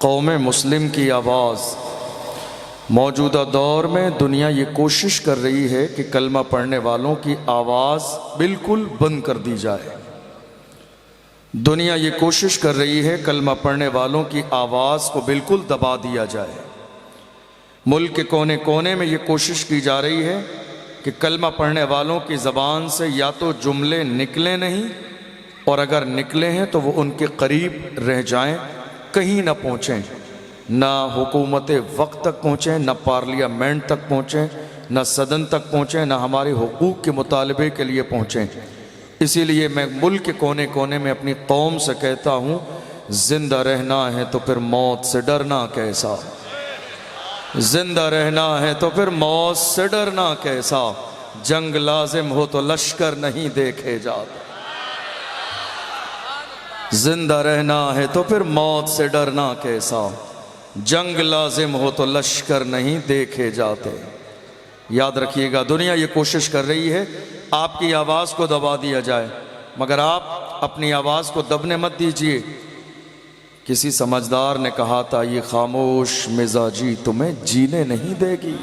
कौम मुस्लिम की आवाज़। मौजूदा दौर में दुनिया ये कोशिश कर रही है कि कलमा पढ़ने वालों की आवाज़ बिल्कुल बंद कर दी जाए। दुनिया ये कोशिश कर रही है कलमा पढ़ने वालों की आवाज़ को बिल्कुल दबा दिया जाए। मुल्क के कोने कोने में ये कोशिश की जा रही है कि कलमा पढ़ने वालों की ज़बान से या तो जुमले निकले नहीं, और अगर निकले हैं तो वो उनके करीब रह जाएं, कहीं ना पहुँचें, ना हुकूमत वक्त तक पहुँचें, ना पार्लियामेंट तक पहुँचें, ना सदन तक पहुँचें, ना हमारे हुकूक के मुतालबे के लिए पहुँचें। इसीलिए मैं मुल्क के कोने कोने में अपनी कौम से कहता हूँ, जिंदा रहना है तो फिर मौत से डरना कैसा, जिंदा रहना है तो फिर मौत से डरना कैसा, जंग लाजिम हो तो लश्कर नहीं देखे जाते, जिंदा रहना है तो फिर मौत से डरना कैसा, जंग लाजिम हो तो लश्कर नहीं देखे जाते। याद रखिएगा, दुनिया ये कोशिश कर रही है आपकी आवाज़ को दबा दिया जाए, मगर आप अपनी आवाज़ को दबने मत दीजिए। किसी समझदार ने कहा था, ये खामोश मिजाजी तुम्हें जीने नहीं देगी,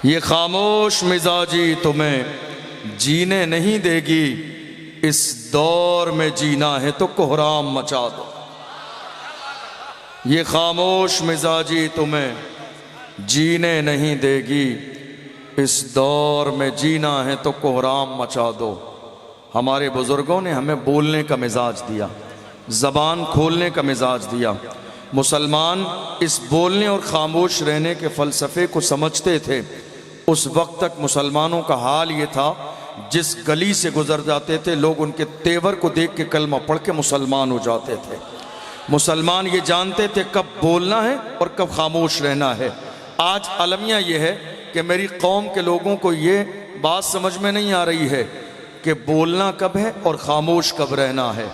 ये खामोश मिजाजी तुम्हें जीने नहीं देगी, इस दौर में जीना है तो कोहराम मचा दो, ये खामोश मिजाजी तुम्हें जीने नहीं देगी, इस दौर में जीना है तो कोहराम मचा दो। हमारे बुजुर्गों ने हमें बोलने का मिजाज दिया, ज़बान खोलने का मिजाज दिया। मुसलमान इस बोलने और ख़ामोश रहने के फ़लसफ़े को समझते थे। उस वक्त तक मुसलमानों का हाल ये था, जिस गली से गुजर जाते थे लोग उनके तेवर को देख के कलमा पढ़ के मुसलमान हो जाते थे। मुसलमान ये जानते थे कब बोलना है और कब खामोश रहना है। आज अलमिया ये है कि मेरी कौम के लोगों को ये बात समझ में नहीं आ रही है कि बोलना कब है और खामोश कब रहना है।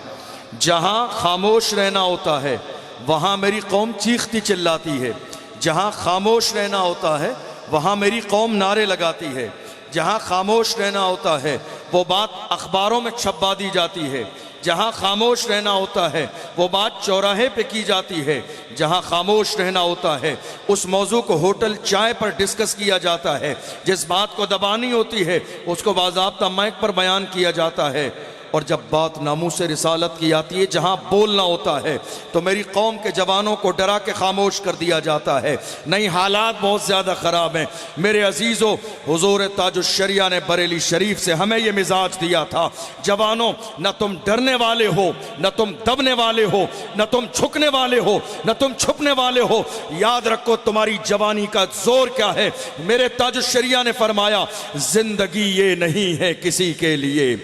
जहाँ खामोश रहना होता है वहाँ मेरी कौम चीखती चिल्लाती है, जहाँ खामोश रहना होता है वहाँ मेरी कौम नारे लगाती है, जहाँ खामोश रहना होता है वो बात अखबारों में छपवा दी जाती है, जहाँ खामोश रहना होता है वो बात चौराहे पे की जाती है, जहाँ खामोश रहना होता है उस मौजू को होटल चाय पर डिस्कस किया जाता है, जिस बात को दबानी होती है उसको बाज़ाब्ता माइक पर बयान किया जाता है। और जब बात नामूस रिसालत की आती है, जहाँ बोलना होता है, तो मेरी कौम के जवानों को डरा के खामोश कर दिया जाता है। नहीं, हालात बहुत ज़्यादा ख़राब हैं। मेरे अजीज़ों, हुजूर ताजुश्शरिया ने बरेली शरीफ से हमें ये मिजाज दिया था, जवानों न तुम डरने वाले हो, न तुम दबने वाले हो, न तुम झुकने वाले हो, न तुम छुपने वाले हो। याद रखो तुम्हारी जवानी का जोर क्या है। मेरे ताजुश्शरिया ने फरमाया, जिंदगी ये नहीं है किसी के लिए,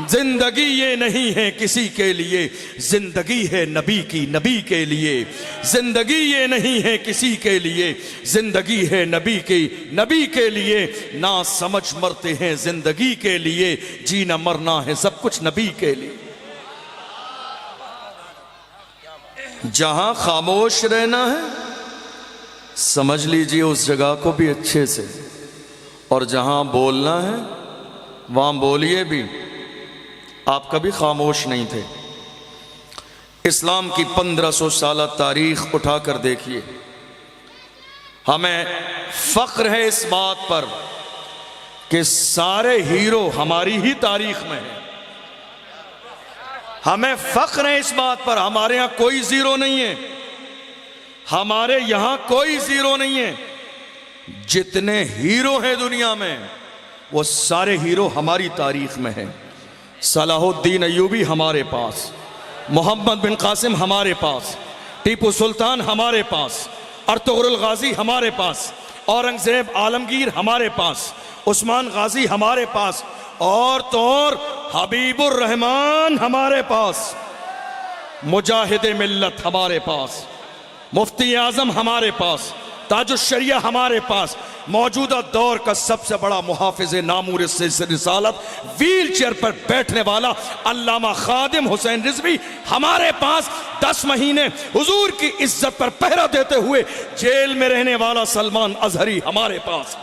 जिंदगी ये नहीं है किसी के लिए, जिंदगी है नबी की नबी के लिए, जिंदगी ये नहीं है किसी के लिए, जिंदगी है नबी की नबी के लिए। ना समझ मरते हैं जिंदगी के लिए, जीना मरना है सब कुछ नबी के लिए। जहां खामोश रहना है समझ लीजिए उस जगह को भी अच्छे से, और जहां बोलना है वहां बोलिए भी। आप कभी खामोश नहीं थे। इस्लाम की 1500 साल तारीख उठाकर देखिए। हमें फख्र है इस बात पर कि सारे हीरो हमारी ही तारीख में हैं। हमें फख्र है इस बात पर, हमारे यहां कोई जीरो नहीं है, हमारे यहां कोई जीरो नहीं है। जितने हीरो हैं दुनिया में वो सारे हीरो हमारी तारीख में हैं। सलाहुद्दीन अय्यूबी हमारे पास, मोहम्मद बिन कासिम हमारे पास, टीपू सुल्तान हमारे पास, अर्तुगरुल गाजी हमारे पास, औरंगजेब आलमगीर हमारे पास, उस्मान गाजी हमारे पास, और तो और हबीबुर रहमान हमारे पास, मुजाहिद मिल्लत हमारे पास, मुफ्ती आजम हमारे पास, ताजुश्शरिया हमारे पास। मौजूदा दौर का सबसे बड़ा मुहाफिज नामूर रिसालत, व्हील चेयर पर बैठने वाला अल्लामा खादिम हुसैन रिजवी हमारे पास। 10 महीने हुजूर की इज्जत पर पहरा देते हुए जेल में रहने वाला सलमान अजहरी हमारे पास।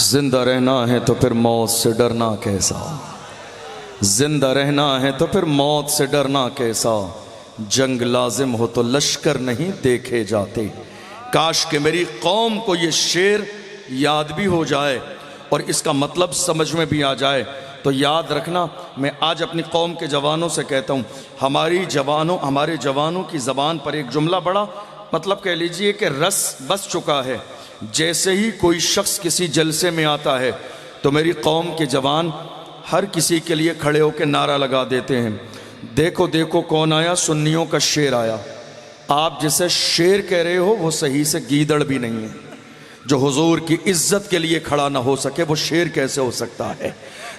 जिंदा रहना है तो फिर मौत से डरना कैसा, जिंदा रहना है तो फिर मौत से डरना कैसा, जंग लाजिम हो तो लश्कर नहीं देखे जाते। काश कि मेरी कौम को ये शेर याद भी हो जाए और इसका मतलब समझ में भी आ जाए। तो याद रखना, मैं आज अपनी कौम के जवानों से कहता हूँ, हमारे जवानों की ज़बान पर एक जुमला बड़ा मतलब कह लीजिए कि रस बस चुका है। जैसे ही कोई शख्स किसी जलसे में आता है तो मेरी कौम के जवान हर किसी के लिए खड़े होकर नारा लगा देते हैं, देखो देखो कौन आया, सुन्नियों का शेर आया। आप जिसे शेर कह रहे हो वो सही से गीदड़ भी नहीं है। जो हुजूर की इज्जत के लिए खड़ा ना हो सके वो शेर कैसे हो सकता है?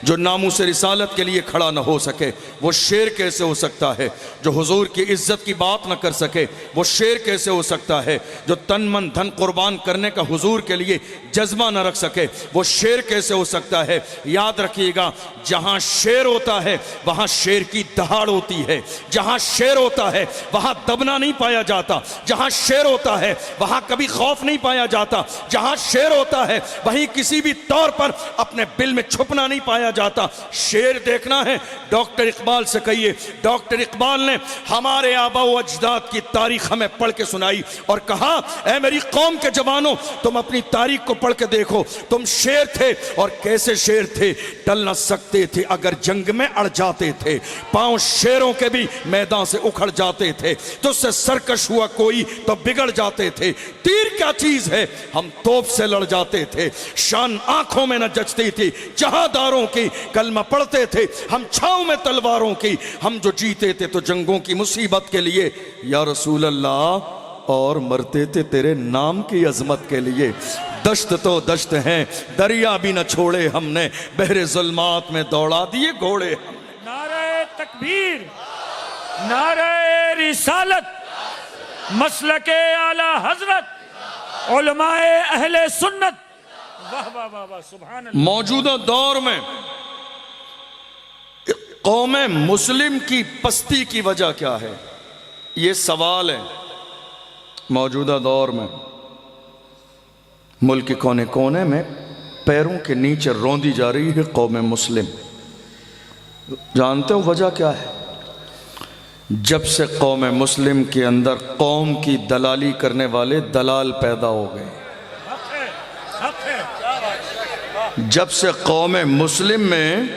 जो नामूस रिसालत के लिए खड़ा ना हो सके वो शेर कैसे हो सकता है? जो हुजूर की इज्जत की बात ना कर सके वो शेर कैसे हो सकता है? जो तन मन धन कुर्बान करने का हुजूर के लिए जज्बा ना रख सके वो शेर कैसे हो सकता है? याद रखिएगा, जहां शेर होता है वहां शेर की दहाड़ होती है। जहां शेर होता है वहां दबना नहीं पाया जाता। जहां शेर होता है वहां कभी खौफ नहीं पाया जाता। जहां शेर होता है वहीं किसी भी तौर पर अपने बिल में छुपना नहीं पाया जाता। शेर देखना है, डॉक्टर इकबाल से कहिए। डॉक्टर इकबाल ने हमारे आबा व अजदाद की तारीख हमें पढ़ के सुनाई और कहा, ऐ मेरी कौम के जवानों, तुम अपनी तारीख को पढ़ के देखो। तुम शेर थे और कैसे शेर थे, टल न सकते थे अगर जंग में अड़ जाते थे। पांव शेरों के भी मैदान से उखड़ जाते थे। तुझसे सरकश हुआ कोई तो बिगड़ जाते थे। तीर क्या चीज है, हम तोप से लड़ जाते थे। शान आंखों में न जचती थी जहादारों की, कलमा पढ़ते थे हम छांव में तलवारों की। हम जो जीते थे तो जंगों की मुसीबत के लिए या रसूल अल्लाह, और मरते थे तेरे नाम की अजमत के लिए। दश्त तो दश्त हैं, दरिया भी न छोड़े हमने, बहरे जुल्मात में दौड़ा दिए घोड़े। नारे तकबीर, नारे रिसालत, मसलके आला हजरत, उलमाए अहले सुन्नत। वाह वाह वाह वाह, सुभान अल्लाह। मौजूदा दौर में कौम मुस्लिम की पस्ती की वजह क्या है, ये सवाल है। मौजूदा दौर में मुल्क के कोने कोने में पैरों के नीचे रौंदी जा रही है कौम मुस्लिम। जानते हो वजह क्या है? जब से कौम मुस्लिम के अंदर कौम की दलाली करने वाले दलाल पैदा हो गए, जब से कौम मुस्लिम में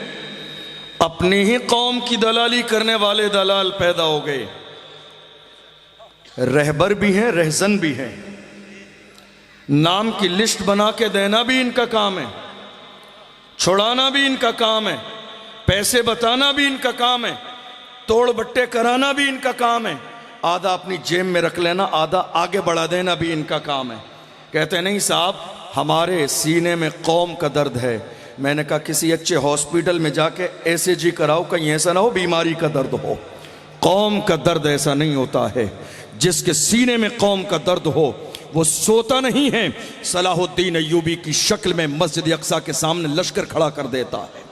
अपनी ही कौम की दलाली करने वाले दलाल पैदा हो गए, रहबर भी हैं, रहजन भी हैं। नाम की लिस्ट बना के देना भी इनका काम है, छुड़ाना भी इनका काम है, पैसे बताना भी इनका काम है, तोड़ बट्टे कराना भी इनका काम है। आधा अपनी जेब में रख लेना, आधा आगे बढ़ा देना भी इनका काम है। कहते नहीं साहब, हमारे सीने में कौम का दर्द है। मैंने कहा किसी अच्छे हॉस्पिटल में जाके ECG कराओ, कहीं ऐसा ना हो बीमारी का दर्द हो। कौम का दर्द ऐसा नहीं होता है। जिसके सीने में कौम का दर्द हो वो सोता नहीं है। सलाहुद्दीन अय्यूबी की शक्ल में मस्जिद अक्सा के सामने लश्कर खड़ा कर देता है।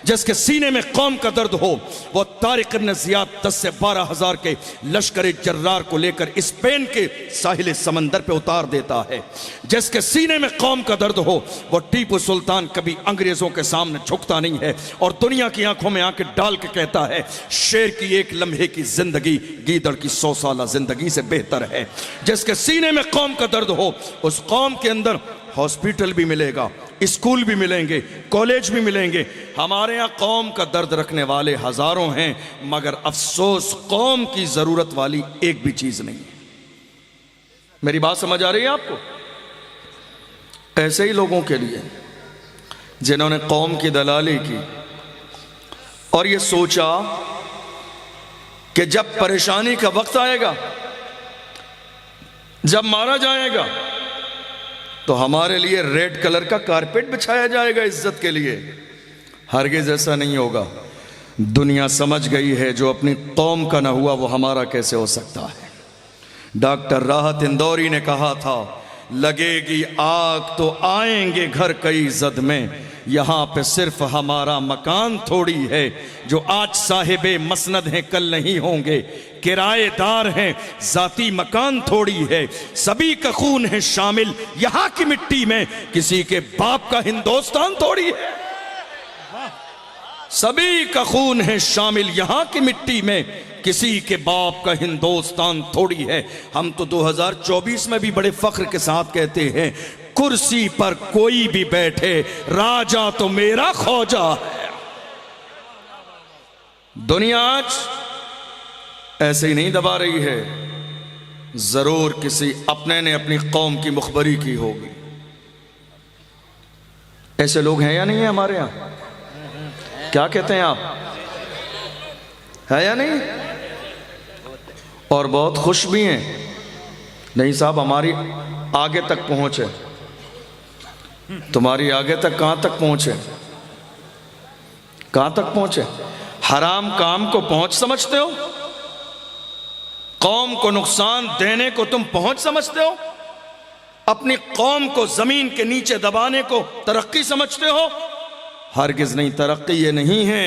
जिसके सीने में कौम का दर्द हो वो तारिक इब्न ज़ियाद 10 से 12 हज़ार के लश्कर जर्रार को लेकर स्पेन के साहिल समंदर पे उतार देता है। जिसके सीने में कौम का दर्द हो वो टीपू सुल्तान कभी अंग्रेजों के सामने झुकता नहीं है और दुनिया की आंखों में आंखें डाल के कहता है, शेर की एक लम्हे की जिंदगी गीदड़ की 100 साल जिंदगी से बेहतर है। जिसके सीने में कौम का दर्द हो उस कौम के अंदर हॉस्पिटल भी मिलेगा, स्कूल भी मिलेंगे, कॉलेज भी मिलेंगे। हमारे यहाँ कौम का दर्द रखने वाले हजारों हैं, मगर अफसोस कौम की जरूरत वाली एक भी चीज नहीं है। मेरी बात समझ आ रही है आपको? ऐसे ही लोगों के लिए जिन्होंने कौम की दलाली की और ये सोचा कि जब परेशानी का वक्त आएगा, जब मारा जाएगा तो हमारे लिए रेड कलर का कारपेट बिछाया जाएगा इज्जत के लिए। हरगिज़ ऐसा नहीं होगा। दुनिया समझ गई है जो अपनी कौम का ना हुआ वो हमारा कैसे हो सकता है। डॉक्टर राहत इंदौरी ने कहा था, लगेगी आग तो आएंगे घर कई जद में, यहाँ पे सिर्फ हमारा मकान थोड़ी है, जो आज साहिबे मसनद हैं कल नहीं होंगे। किराएदार हैं, जाती मकान थोड़ी है, सभी का खून है शामिल यहां की मिट्टी में, किसी के बाप का हिंदुस्तान थोड़ी है। सभी का खून है शामिल यहां की मिट्टी में, किसी के बाप का हिंदुस्तान थोड़ी है। हम तो 2024 में भी बड़े फख्र के साथ कहते हैं, कुर्सी पर कोई भी बैठे राजा तो मेरा खौजा है। दुनिया आज ऐसे ही नहीं दबा रही है, जरूर किसी अपने ने अपनी कौम की मुखबरी की होगी। ऐसे लोग हैं या नहीं है हमारे यहां? क्या कहते हैं आप, है या नहीं? और बहुत खुश भी हैं। नहीं साहब, हमारी आगे तक पहुंच है, तुम्हारी आगे तक कहां तक पहुंचे? कहां तक पहुंचे? हराम काम को पहुंच समझते हो? कौम को नुकसान देने को तुम पहुंच समझते हो? अपनी कौम को जमीन के नीचे दबाने को तरक्की समझते हो? हरगिज नहीं, तरक्की ये नहीं है।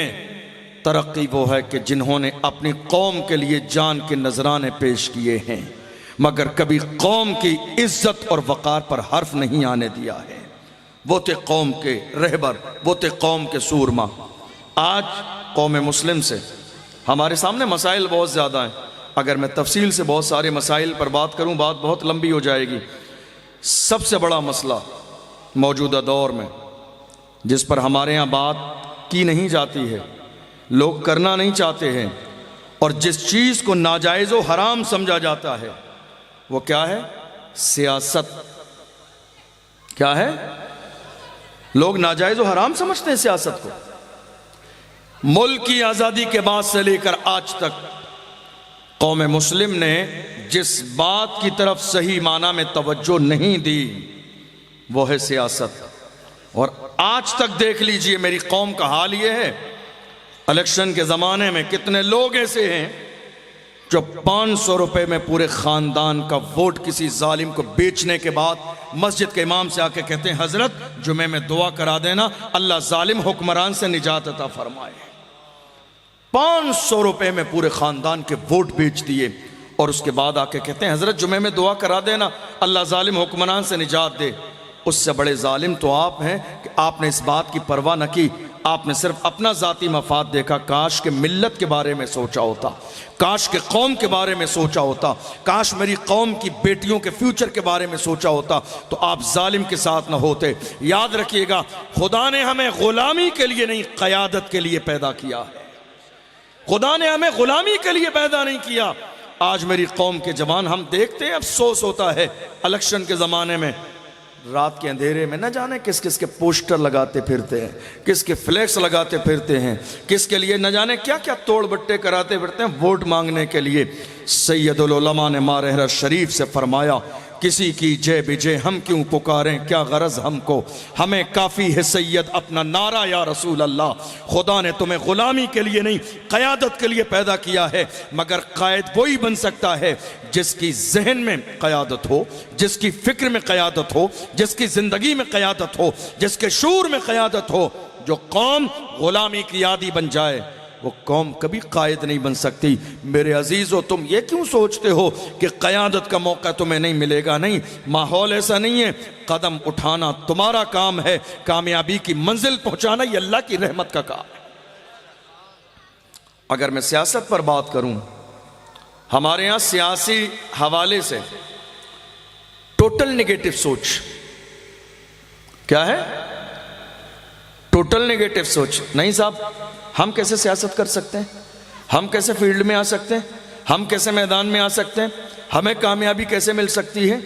तरक्की वो है कि जिन्होंने अपनी कौम के लिए जान के नजराने पेश किए हैं, मगर कभी कौम की इज्जत और वकार पर हर्फ नहीं आने दिया है। वो थे कौम के रहबर, वो थे कौम के सूरमा। आज कौम मुस्लिम से हमारे सामने मसाइल बहुत ज़्यादा हैं। अगर मैं तफसील से बहुत सारे मसाइल पर बात करूं, बात बहुत लंबी हो जाएगी। सबसे बड़ा मसला मौजूदा दौर में, जिस पर हमारे यहाँ बात की नहीं जाती है, लोग करना नहीं चाहते हैं, और जिस चीज़ को नाजायज़ व हराम समझा जाता है, वो क्या है? सियासत। क्या है? लोग नाजायज़ व हराम समझते हैं सियासत को। मुल्क की आज़ादी के बाद से लेकर आज तक कौम मुस्लिम ने जिस बात की तरफ सही माना में तवज्जो नहीं दी, वो है सियासत। और आज तक देख लीजिए मेरी कौम का हाल ये है, इलेक्शन के ज़माने में कितने लोग ऐसे हैं जो 500 रुपए में पूरे ख़ानदान का वोट किसी जालिम को बेचने के बाद मस्जिद के इमाम से आके कहते हैं, हजरत जुमे में दुआ करा देना, अल्लाह जालिम हुक्मरान से निजात अता फरमाए। 500 रुपए में पूरे ख़ानदान के वोट बेच दिए, और उसके बाद आके कहते हैं, हजरत जुमे में दुआ करा देना, अल्लाह जालिम हुक्मरान से निजात दे। उससे बड़े जालिम तो आप हैं कि आपने इस बात की परवाह न की, आपने सिर्फ अपना ज़ाती मफाद देखा। काश के मिल्लत के बारे में सोचा होता, काश के कौम के बारे में सोचा होता, काश मेरी कौम की बेटियों के फ्यूचर के बारे में सोचा होता, तो आप जालिम के साथ न होते। याद रखिएगा, खुदा ने हमें गुलामी के लिए नहीं, क़यादत के लिए पैदा किया है। खुदा ने हमें गुलामी के लिए पैदा नहीं किया। आज मेरी कौम के जवान, हम देखते हैं, अफसोस होता है, इलेक्शन के ज़माने में रात के अंधेरे में न जाने किस किस के पोस्टर लगाते फिरते हैं, किसके फ्लैक्स लगाते फिरते हैं, किसके लिए न जाने क्या क्या तोड़ बट्टे कराते फिरते हैं वोट मांगने के लिए। सैयदुल उलमा ने मारहरा शरीफ से फरमाया, किसी की जय बिजय हम क्यों पुकारें, क्या गरज हमको, हमें काफ़ी है सैयद अपना नारा या रसूल अल्लाह। खुदा ने तुम्हें गुलामी के लिए नहीं, क़यादत के लिए पैदा किया है, मगर कायद वही बन सकता है जिसकी जहन में क़यादत हो, जिसकी फ़िक्र में क़यादत हो, जिसकी ज़िंदगी में क़यादत हो, जिसके शूर में क़यादत हो। जो कौम गुलामी की आदी बन जाए, वो कौम कभी कायद नहीं बन सकती। मेरे अजीज़ों, तुम ये क्यों सोचते हो कि क़यादत का मौका तुम्हें नहीं मिलेगा? नहीं, माहौल ऐसा नहीं है। कदम उठाना तुम्हारा काम है, कामयाबी की मंजिल पहुंचाना ये अल्लाह की रहमत का काम है। अगर मैं सियासत पर बात करूं, हमारे यहाँ सियासी हवाले से टोटल नेगेटिव सोच। क्या है? टोटल नेगेटिव सोच। नहीं साहब, हम कैसे सियासत कर सकते हैं? हम कैसे फील्ड में आ सकते हैं? हम कैसे मैदान में आ सकते हैं? हमें कामयाबी कैसे मिल सकती है?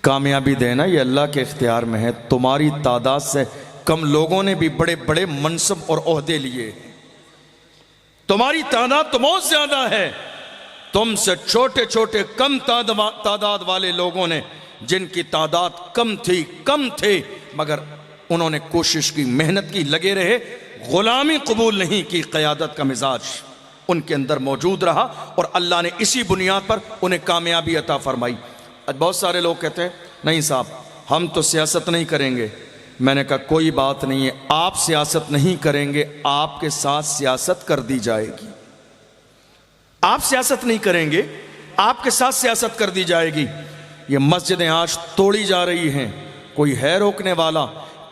कामयाबी देना ये अल्लाह के इख्तियार में है। तुम्हारी तादाद से कम लोगों ने भी बड़े बड़े मनसब और ओहदे लिए। तुम्हारी तादाद तो बहुत ज्यादा है। तुमसे छोटे छोटे कम तादाद वाले लोगों ने, जिनकी तादाद कम थे, मगर उन्होंने कोशिश की, मेहनत की, लगे रहे, गुलामी कबूल नहीं की। क़यादत का मिजाज उनके अंदर मौजूद रहा और अल्लाह ने इसी बुनियाद पर उन्हें कामयाबी अता फरमाई। आज बहुत सारे लोग कहते हैं, नहीं साहब हम तो सियासत नहीं करेंगे। मैंने कहा कोई बात नहीं है, आप सियासत नहीं करेंगे, आपके साथ सियासत कर दी जाएगी। आप सियासत नहीं करेंगे, आपके साथ सियासत कर दी जाएगी। ये मस्जिदें आज तोड़ी जा रही हैं, कोई है रोकने वाला?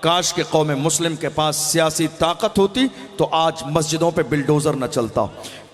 काश के कौम मुस्लिम के पास सियासी ताकत होती तो आज मस्जिदों पे बिल्डोजर न चलता।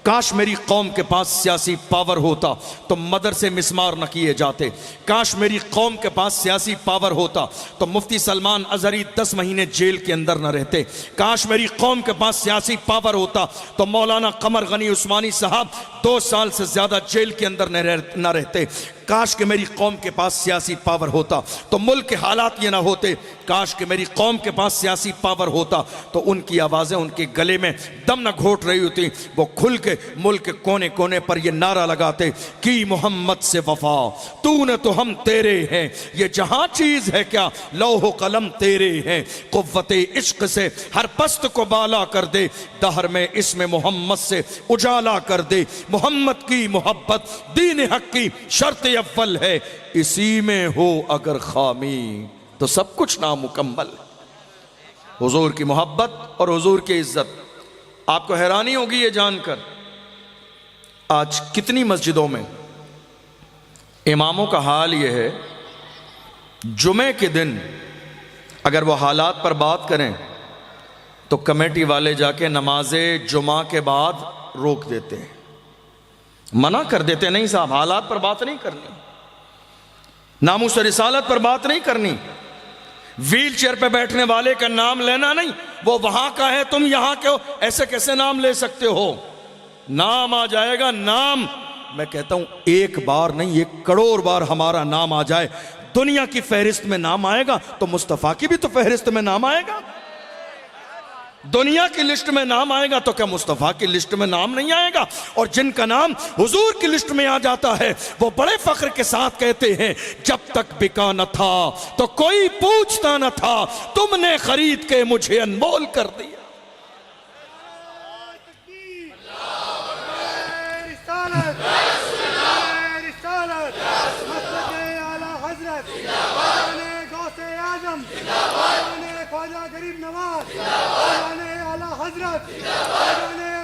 काश मेरी कौम के पास सियासी पावर होता तो मदरसे मिस्मार न किए जाते। काश मेरी कौम के पास सियासी पावर होता तो मुफ्ती सलमान अजहरी 10 महीने जेल के अंदर न रहते। काश मेरी कौम के पास सियासी पावर होता तो मौलाना कमर गनी उस्मानी साहब 2 साल से ज्यादा जेल के अंदर न रहते। काश के मेरी कौम के पास सियासी पावर होता तो मुल्क के हालात ये ना होते। काश के मेरी कौम के पास सियासी पावर होता तो उनकी आवाज़ें उनके गले में दम न घोट रही होती, वो खुल के मुल्क के कोने कोने पर ये नारा लगाते कि मोहम्मद से वफा, तूने तो हम तेरे हैं, ये जहां चीज है क्या लौह कलम तेरे हैं, कुव्वते इश्क से हर पस्त को बाला कर दे, दहर में इसमें मोहम्मद से उजाला कर दे, मोहम्मद की मोहब्बत दीन हक की शर्त अव्वल है, इसी में हो अगर खामी तो सब कुछ नामुकम्मल। हुजूर की मोहब्बत और हुजूर की इज्जत, आपको हैरानी होगी ये जानकर आज कितनी मस्जिदों में इमामों का हाल ये है, जुमे के दिन अगर वो हालात पर बात करें तो कमेटी वाले जाके नमाजे जुमा के बाद रोक देते हैं, मना कर देते, नहीं साहब हालात पर बात नहीं करनी, नामूस रिसालत पर बात नहीं करनी, व्हील चेयर पे बैठने वाले का नाम लेना नहीं, वो वहां का है तुम यहां के हो, ऐसे कैसे नाम ले सकते हो? नाम आ जाएगा, नाम मैं कहता हूं एक बार नहीं 1 करोड़ बार हमारा नाम आ जाए, दुनिया की फहरिस्त में नाम आएगा तो मुस्तफा की भी तो फहरिस्त में नाम आएगा। दुनिया की लिस्ट में नाम आएगा तो क्या मुस्तफा की लिस्ट में नाम नहीं आएगा? और जिनका नाम हुजूर की लिस्ट में आ जाता है वो बड़े फख्र के साथ कहते हैं, जब तक बिका न था तो कोई पूछता न था, तुमने खरीद के मुझे अनमोल कर दिया। गरीब नवाज आला हजरत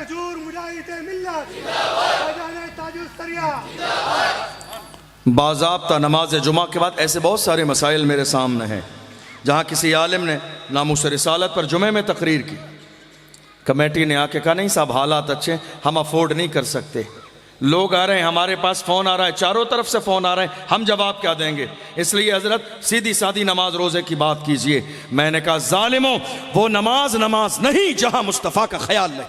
हजूर मुजाहिद मिल्लत ताजुस्सरिया। बाज़ाब्ता नमाज जुमा के बाद ऐसे बहुत सारे मसाइल मेरे सामने हैं जहाँ किसी आलिम ने नामूस रिसालत पर जुमे में तकरीर की, कमेटी ने आके कहा नहीं साहब हालात अच्छे, हम अफोर्ड नहीं कर सकते, लोग आ रहे हैं, हमारे पास फ़ोन आ रहा है, चारों तरफ से फ़ोन आ रहे हैं, हम जवाब क्या देंगे, इसलिए हज़रत सीधी सादी नमाज रोज़े की बात कीजिए। मैंने कहा जालिमों, वो नमाज नहीं जहां मुस्तफ़ा का ख्याल नहीं,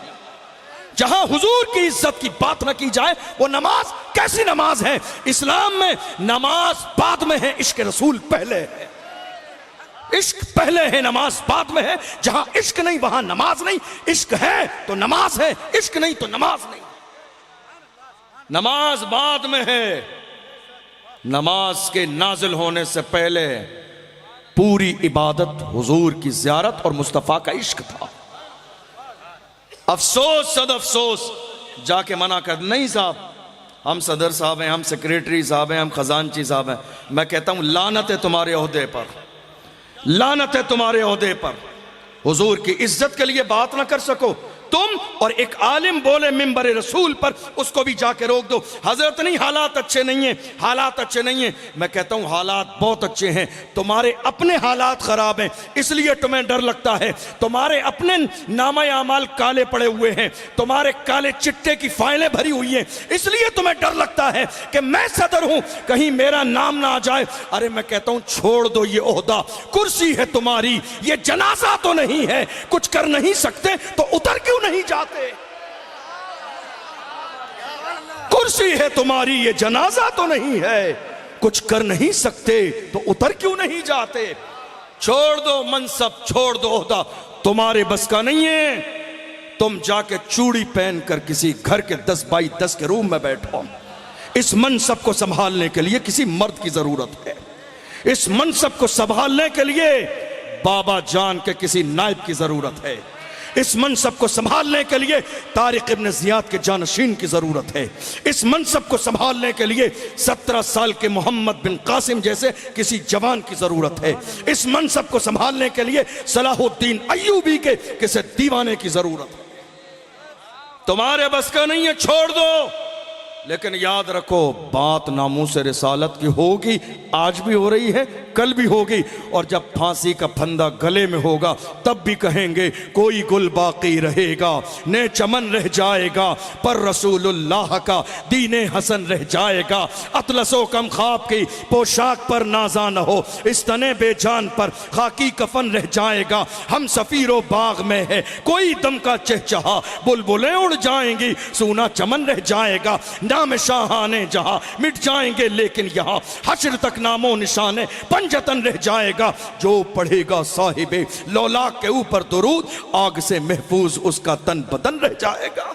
जहां हुजूर की इज्जत की बात न की जाए वो नमाज कैसी नमाज है? इस्लाम में नमाज बाद में है, इश्क रसूल पहले है। इश्क पहले है, नमाज बाद में है। जहां इश्क नहीं वहां नमाज नहीं, इश्क है तो नमाज है, इश्क नहीं तो नमाज नहीं। नमाज बाद में है, नमाज के नाजिल होने से पहले पूरी इबादत हुजूर की ज़ियारत और मुस्तफ़ा का इश्क था। अफसोस सद अफसोस जाके मना कर, नहीं साहब हम सदर साहब हैं, हम सेक्रेटरी साहब हैं, हम खजानची साहब हैं। मैं कहता हूं लानत है तुम्हारे ओहदे पर, लानत है तुम्हारे ओहदे पर। हुजूर की इज्जत के लिए बात ना कर सको तुम, और एक आलिम बोले मिंबर रसूल पर, उसको भी जाके रोक दो। हजरत नहीं हालात अच्छे नहीं हैं, हालात अच्छे नहीं हैं। मैं कहता हूं हालात बहुत अच्छे हैं, तुम्हारे अपने हालात खराब हैं इसलिए तुम्हें डर लगता है। तुम्हारे अपने नामा अमाल काले पड़े हुए हैं, तुम्हारे काले चिट्टे की फाइलें भरी हुई हैं, इसलिए तुम्हें डर लगता है कि मैं सदर हूं कहीं मेरा नाम ना आ जाए। अरे मैं कहता हूं छोड़ दो ये ओहदा, कुर्सी है तुम्हारी, ये जनाजा तो नहीं है, कुछ कर नहीं सकते तो उतर क्यों नहीं जाते? कुर्सी है तुम्हारी, ये जनाजा तो नहीं है, कुछ कर नहीं सकते तो उतर क्यों नहीं जाते? छोड़ दो मनसब, छोड़ दो ओहदा, तुम्हारे बस का नहीं है। तुम जाके चूड़ी पहनकर किसी घर के 10 बाई 10 के रूम में बैठो। इस मनसब को संभालने के लिए किसी मर्द की जरूरत है, इस मनसब को संभालने के लिए बाबा जान के किसी नायब की जरूरत है, इस मनसब को संभालने के लिए तारिक इब्न जियाद के जानशीन की जरूरत है, इस मनसब को संभालने के लिए 17 साल के मोहम्मद बिन कासिम जैसे किसी जवान की जरूरत है, इस मनसब को संभालने के लिए सलाहुद्दीन अय्यूबी के किसी दीवाने की जरूरत है। तुम्हारे बस का नहीं है, छोड़ दो। लेकिन याद रखो, बात नामूस रिसालत की होगी, आज भी हो रही है, कल भी होगी, और जब फांसी का फंदा गले में होगा तब भी कहेंगे कोई गुल बाकी रहेगा, ने चमन रह जाएगा, पर रसूलुल्लाह का दीने हसन रह जाएगा। अतलसो कम ख्वाब की पोशाक पर नाजा न हो, इस तने बेजान पर खाकी कफन रह जाएगा। हम सफीरो बाग में है, कोई दम का चहचहा, बुलबुलें उड़ जाएंगी, सूना चमन रह जाएगा। नाम शाहाने जहां मिट जाएंगे, लेकिन यहां हश्र तक नामो निशाने पंजतन रह जाएगा। जो पढ़ेगा साहिबे लौलाक के ऊपर दुरूद, आग से महफूज उसका तन बदन रह जाएगा।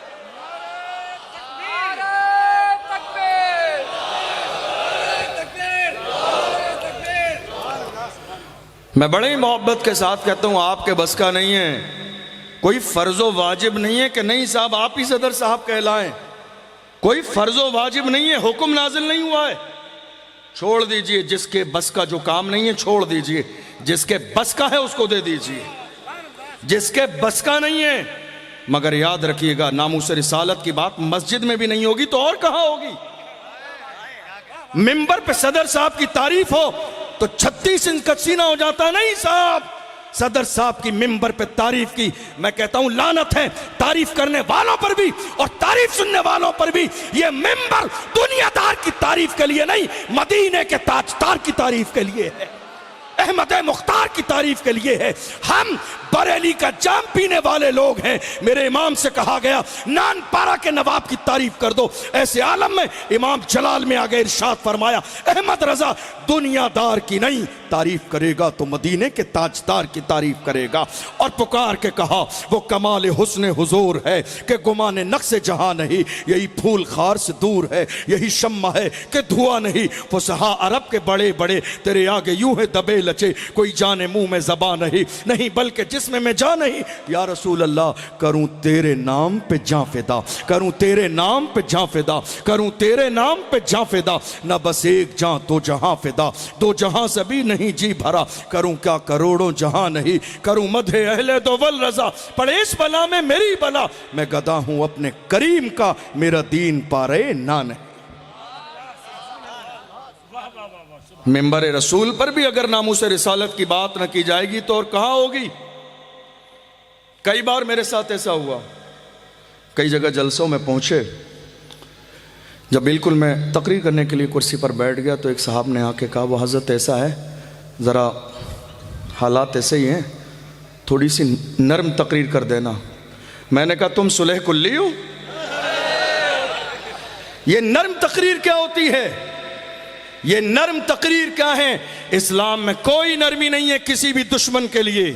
मैं बड़े ही मोहब्बत के साथ कहता हूं, आपके बस का नहीं है, कोई फर्जो वाजिब नहीं है कि नहीं साहब आप ही सदर साहब कहलाएं, कोई फर्जो वाजिब नहीं है, हुक्म नाजिल नहीं हुआ है। छोड़ दीजिए, जिसके बस का जो काम नहीं है छोड़ दीजिए, जिसके बस का है उसको दे दीजिए, जिसके बस का नहीं है। मगर याद रखिएगा, नामूस रिसालत की बात मस्जिद में भी नहीं होगी तो और कहां होगी? मिंबर पे सदर साहब की तारीफ हो तो 36 इंच का सीना हो जाता नहीं साहब। सदर साहब की मिंबर पे तारीफ की, मैं कहता हूं लानत है तारीफ करने वालों पर भी और तारीफ सुनने वालों पर भी। ये मिंबर दुनियादार की तारीफ के लिए नहीं, मदीने के ताजदार की तारीफ के लिए है, अहमद मुख्तार की तारीफ के लिए है। हम बरेली का जाम पीने वाले लोग हैं। मेरे इमाम से कहा गया नान पारा के नवाब की तारीफ कर दो। ऐसे आलम में इमाम जलाल में आगे इरशाद फरमाया, अहमद रजा दुनियादार की नहीं तारीफ करेगा तो मदीने के ताजदार की तारीफ करेगा। और पुकार के कहा, वो कमाल हुस्न हुजूर है कि गुमाने नक्शे जहां नहीं, यही फूल खार से दूर है, यही शम्मा है कि धुआं नहीं। फुसहा अरब के बड़े बड़े तेरे आगे यूं है दबे लचे, कोई जाने मुंह में ज़बान नहीं बल्कि जिस्म में जा नहीं। या रसूल अल्लाह, करूं तेरे नाम पे जां फिदा, करूं तेरे नाम पे जां फिदा, करूं तेरे नाम पे जां फिदा। न बस एक जां दो जहां फिदा, दो जहां से भी नहीं जी भरा। करूं क्या करोड़ों जहां नहीं, करूं मधे अहले दो वल रजा। पड़े इस बला में मेरी बला, मैं गदा हूं अपने करीम का, मेरा दीन पारे ना नहीं। मिंबर रसूल पर भी अगर नामूस रिसालत की बात न की जाएगी तो और कहां होगी? कई बार मेरे साथ ऐसा हुआ, कई जगह जलसों में पहुंचे, जब बिल्कुल मैं तकरीर करने के लिए कुर्सी पर बैठ गया तो एक साहब ने आके कहा, वो हज़रत ऐसा है, ज़रा हालात ऐसे ही हैं, थोड़ी सी नरम तकरीर कर देना। मैंने कहा तुम सुलह कुल्ली हो? ये नरम तकरीर क्या होती है? ये नरम तकरीर क्या है? इस्लाम में कोई नरमी नहीं है किसी भी दुश्मन के लिए,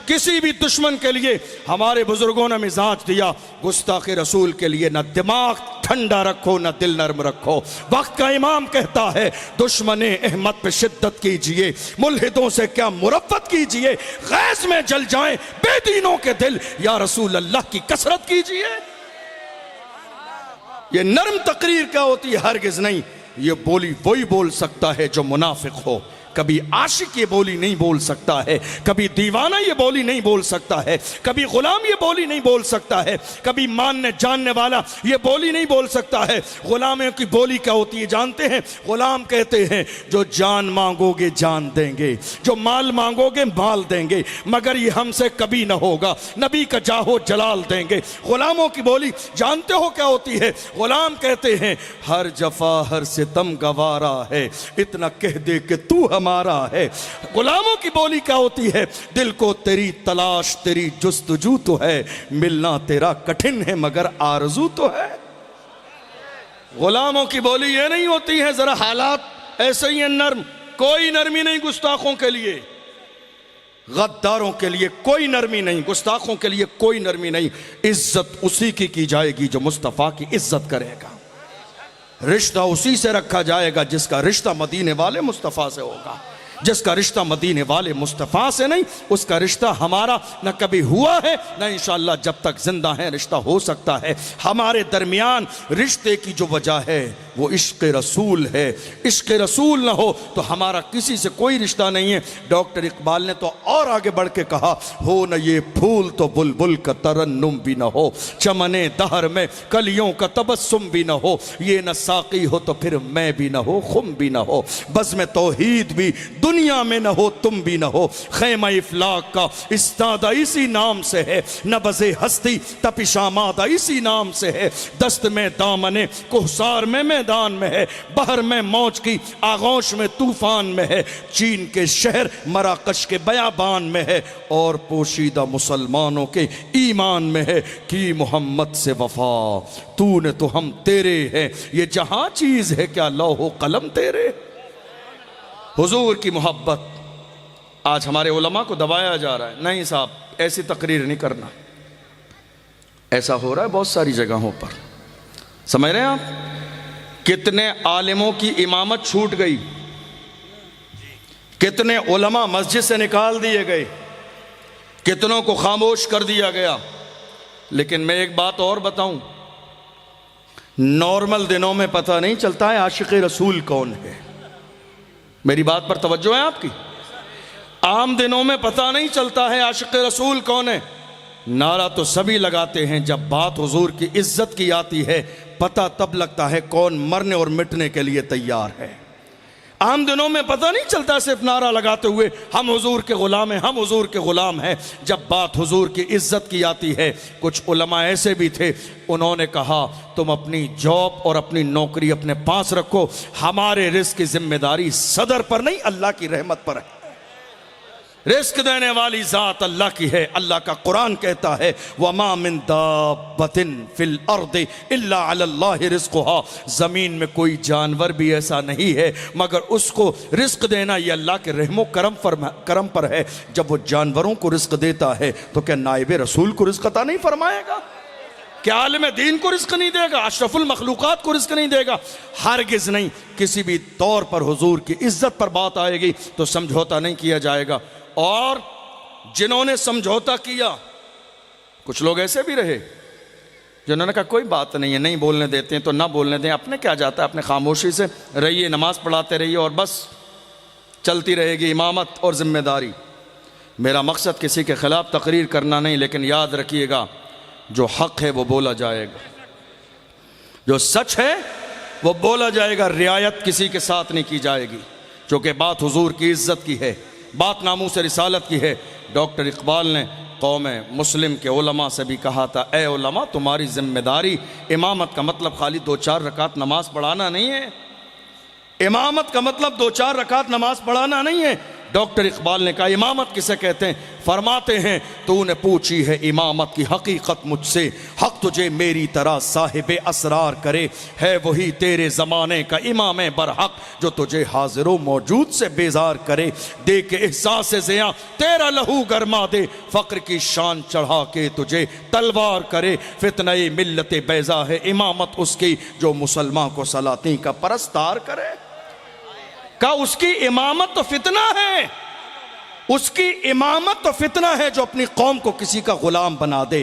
किसी भी दुश्मन के लिए। हमारे बुजुर्गों ने मिजाज दिया गुस्ताख रसूल के लिए, न दिमाग ठंडा रखो न दिल नरम रखो। वक्त का इमाम कहता है, दुश्मने अहमद पे शिद्दत कीजिए, मुल्हिदों से क्या मुरफ़्फ़त कीजिए, गैस में जल जाएं बेदीनों के दिल, या रसूल अल्लाह की कसरत कीजिए। ये नरम तकरीर क्या होती है? हरगिज नहीं। ये बोली वही बोल सकता है जो मुनाफिक हो। कभी आशिक ये बोली नहीं बोल सकता है, कभी दीवाना ये बोली नहीं बोल सकता है, कभी गुलाम ये बोली नहीं बोल सकता है, कभी मानने जानने वाला ये बोली नहीं बोल सकता है। गुलामों की बोली क्या होती है जानते हैं? गुलाम कहते हैं जो जान मांगोगे जान देंगे, जो माल मांगोगे माल देंगे, मगर ये हमसे कभी ना होगा, नबी का जाहो जलाल देंगे। गुलामों की बोली जानते हो क्या होती है? गुलाम कहते हैं हर जफा हर सितम गवारा है, इतना कह दे कि तू हमारा है। गुलामों की बोली क्या होती है? दिल को तेरी तलाश तेरी जुस्तजू तो है, मिलना तेरा कठिन है मगर आरजू तो है। गुलामों की बोली ये नहीं होती है जरा हालात ऐसे ही है नर्म, कोई नरमी नहीं गुस्ताखों के लिए, गद्दारों के लिए कोई नरमी नहीं, गुस्ताखों के लिए कोई नरमी नहीं। इज्जत उसी की जाएगी जो मुस्तफ़ा की इज्जत करेगा, रिश्ता उसी से रखा जाएगा जिसका रिश्ता मदीने वाले मुस्तफ़ा से होगा, जिसका रिश्ता मदीने वाले मुस्तफ़ा से नहीं, उसका रिश्ता हमारा न कभी हुआ है न इंशाअल्लाह जब तक जिंदा है रिश्ता हो सकता है। हमारे दरमियान रिश्ते की जो वजह है वो इश्क़ रसूल है। इश्क़ रसूल न हो तो हमारा किसी से कोई रिश्ता नहीं है। डॉक्टर इकबाल ने तो और आगे बढ़ के कहा, हो न ये फूल तो बुलबुल का तरन्नुम भी न हो, चमने दहर में कलियों का तबस्सुम भी न हो, ये न साक़ी हो तो फिर मैं भी न हो, खुम भी न हो, बज़्म में तौहीद भी दुनिया में न हो, तुम भी न हो, खैमा इफलाक का इस्तादा इसी नाम से है, नबज़े हस्ती तपिशामादा इसी नाम से है, दस्त में दामने कुहसार में मैदान में है, बहर में मौज की आगोश में तूफान में है, चीन के शहर मराकश के बयाबान में है, और पोशीदा मुसलमानों के ईमान में है कि मोहम्मद से वफा तूने तो हम तेरे हैं, ये जहां चीज है क्या लौहो कलम तेरे। हुजूर की मोहब्बत आज हमारे उलमा को दबाया जा रहा है। नहीं साहब, ऐसी तकरीर नहीं करना। ऐसा हो रहा है बहुत सारी जगहों पर, समझ रहे हैं आप। कितने आलिमों की इमामत छूट गई, कितने उलमा मस्जिद से निकाल दिए गए, कितनों को खामोश कर दिया गया। लेकिन मैं एक बात और बताऊं, नॉर्मल दिनों में पता नहीं चलता है आशिक़ रसूल कौन है। मेरी बात पर तवज्जो है आपकी। आम दिनों में पता नहीं चलता है आशिक़ रसूल कौन है। नारा तो सभी लगाते हैं, जब बात हुजूर की इज्जत की आती है पता तब लगता है कौन मरने और मिटने के लिए तैयार है। आम दिनों में पता नहीं चलता सिर्फ नारा लगाते हुए हम हुजूर के गुलाम हैं, हम हुजूर के गुलाम हैं। जब बात हुजूर की इज्जत की आती है, कुछ उलमा ऐसे भी थे, उन्होंने कहा तुम अपनी जॉब और अपनी नौकरी अपने पास रखो, हमारे रिस्क की जिम्मेदारी सदर पर नहीं अल्लाह की रहमत पर है। रिस्क देने वाली जात अल्लाह की है। अल्लाह का कुरान कहता है वमा मिन दाब्बतिन फिल अर्दि इल्ला अलल्लाहि रिज़्क़ुहा, ज़मीन में कोई जानवर भी ऐसा नहीं है मगर उसको रिस्क देना ये अल्लाह के रहमो करम पर है। जब वो जानवरों को रिस्क देता है तो क्या नाइब रसूल को रिस्क अता नहीं फरमाएगा? क्या आलिम दीन को रिस्क नहीं देगा? अशरफुल मखलूकात को रिस्क नहीं देगा? हरगिज़ नहीं। किसी भी तौर पर हुजूर की इज्जत पर बात आएगी तो समझौता नहीं किया जाएगा। और जिन्होंने समझौता किया, कुछ लोग ऐसे भी रहे जिन्होंने कहा कोई बात नहीं है, नहीं बोलने देते हैं तो ना बोलने दें, अपने क्या जाता है, अपने खामोशी से रहिए, नमाज पढ़ाते रहिए और बस चलती रहेगी इमामत और जिम्मेदारी। मेरा मकसद किसी के खिलाफ तकरीर करना नहीं, लेकिन याद रखिएगा जो हक है वो बोला जाएगा, जो सच है वो बोला जाएगा, रियायत किसी के साथ नहीं की जाएगी, क्योंकि बात हुजूर की इज्जत की है, बात नामूस रिसालत की है। डॉक्टर इकबाल ने कौम मुस्लिम के उलमा से भी कहा था, ए उलमा तुम्हारी जिम्मेदारी इमामत का मतलब खाली 2-4 रकात नमाज पढ़ाना नहीं है। इमामत का मतलब 2-4 रकात नमाज पढ़ाना नहीं है। डॉक्टर इकबाल ने कहा इमामत किसे कहते हैं? फरमाते हैं तूने पूछी है इमामत की हकीकत मुझसे, हक तुझे मेरी तरह साहिब असरार करे, है वही तेरे ज़माने का इमाम बरहक जो तुझे हाजिरो मौजूद से बेजार करे, दे के एहसास ज़िया तेरा लहू गरमा दे, फ़क्र की शान चढ़ा के तुझे तलवार करे, फितने मिल्लत बैज़ा है इमामत उसकी जो मुसलमान को सलाती का परस्तार करे। का उसकी इमामत तो फितना है, उसकी इमामत तो फितना है जो अपनी कौम को किसी का गुलाम बना दे।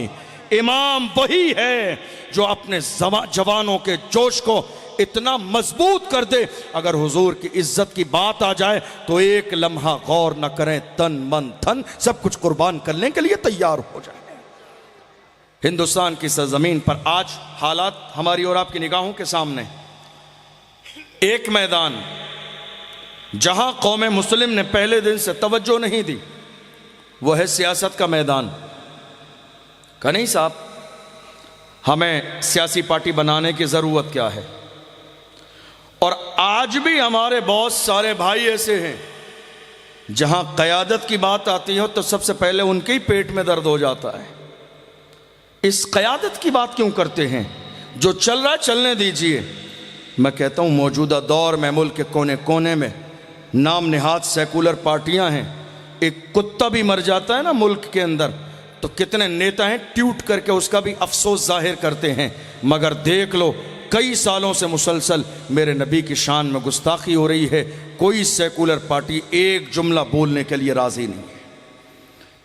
इमाम वही है जो अपने जवानों के जोश को इतना मजबूत कर दे, अगर हुजूर की इज्जत की बात आ जाए तो एक लम्हा गौर न करें, तन मन धन सब कुछ कुर्बान करने के लिए तैयार हो जाए। हिंदुस्तान की सरजमीन पर आज हालात हमारी और आपकी निगाहों के सामने, एक मैदान जहां कौम मुस्लिम ने पहले दिन से तवज्जो नहीं दी वो है सियासत का मैदान। कहा नहीं साहब हमें सियासी पार्टी बनाने की ज़रूरत क्या है। और आज भी हमारे बहुत सारे भाई ऐसे हैं जहां क़यादत की बात आती है तो सबसे पहले उनके ही पेट में दर्द हो जाता है। इस क़यादत की बात क्यों करते हैं? जो चल रहा है चलने दीजिए। मैं कहता हूं मौजूदा दौर में मुल्क के कोने कोने में नाम निहाद सेकुलर पार्टियां हैं। एक कुत्ता भी मर जाता है ना मुल्क के अंदर तो कितने नेता हैं ट्यूट करके उसका भी अफसोस जाहिर करते हैं, मगर देख लो कई सालों से मुसलसल मेरे नबी की शान में गुस्ताखी हो रही है। कोई सेकुलर पार्टी एक जुमला बोलने के लिए राजी नहीं है,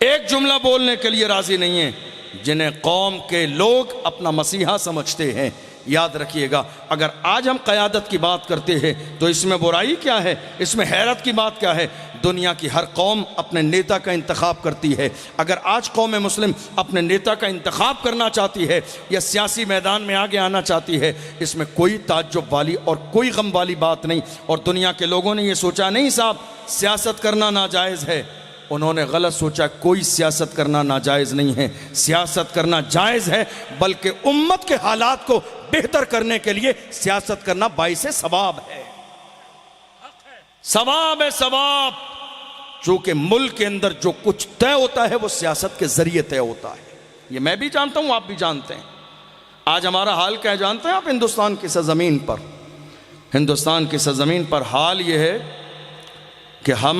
एक जुमला बोलने के लिए राजी नहीं है, जिन्हें कौम के लोग अपना मसीहा समझते हैं। याद रखिएगा, अगर आज हम क़यादत की बात करते हैं तो इसमें बुराई क्या है, इसमें हैरत की बात क्या है? दुनिया की हर कौम अपने नेता का इंतखाब करती है। अगर आज कौम मुस्लिम अपने नेता का इंतखाब करना चाहती है या सियासी मैदान में आगे आना चाहती है, इसमें कोई ताज्जुब वाली और कोई गम वाली बात नहीं। और दुनिया के लोगों ने ये सोचा नहीं साहब सियासत करना नाजायज़ है, उन्होंने गलत सोचा। कोई सियासत करना नाजायज़ नहीं है, सियासत करना जायज़ है, बल्कि उम्मत के हालात को बेहतर करने के लिए सियासत करना बाइसे सवाब है, सवाब है, सवाब। चूंकि मुल्क के अंदर जो कुछ तय होता है वो सियासत के जरिए तय होता है, ये मैं भी जानता हूं, आप भी जानते हैं। आज हमारा हाल क्या है जानते हैं आप? हिंदुस्तान की सरजमीन पर, हिंदुस्तान की सरजमीन पर हाल ये है कि हम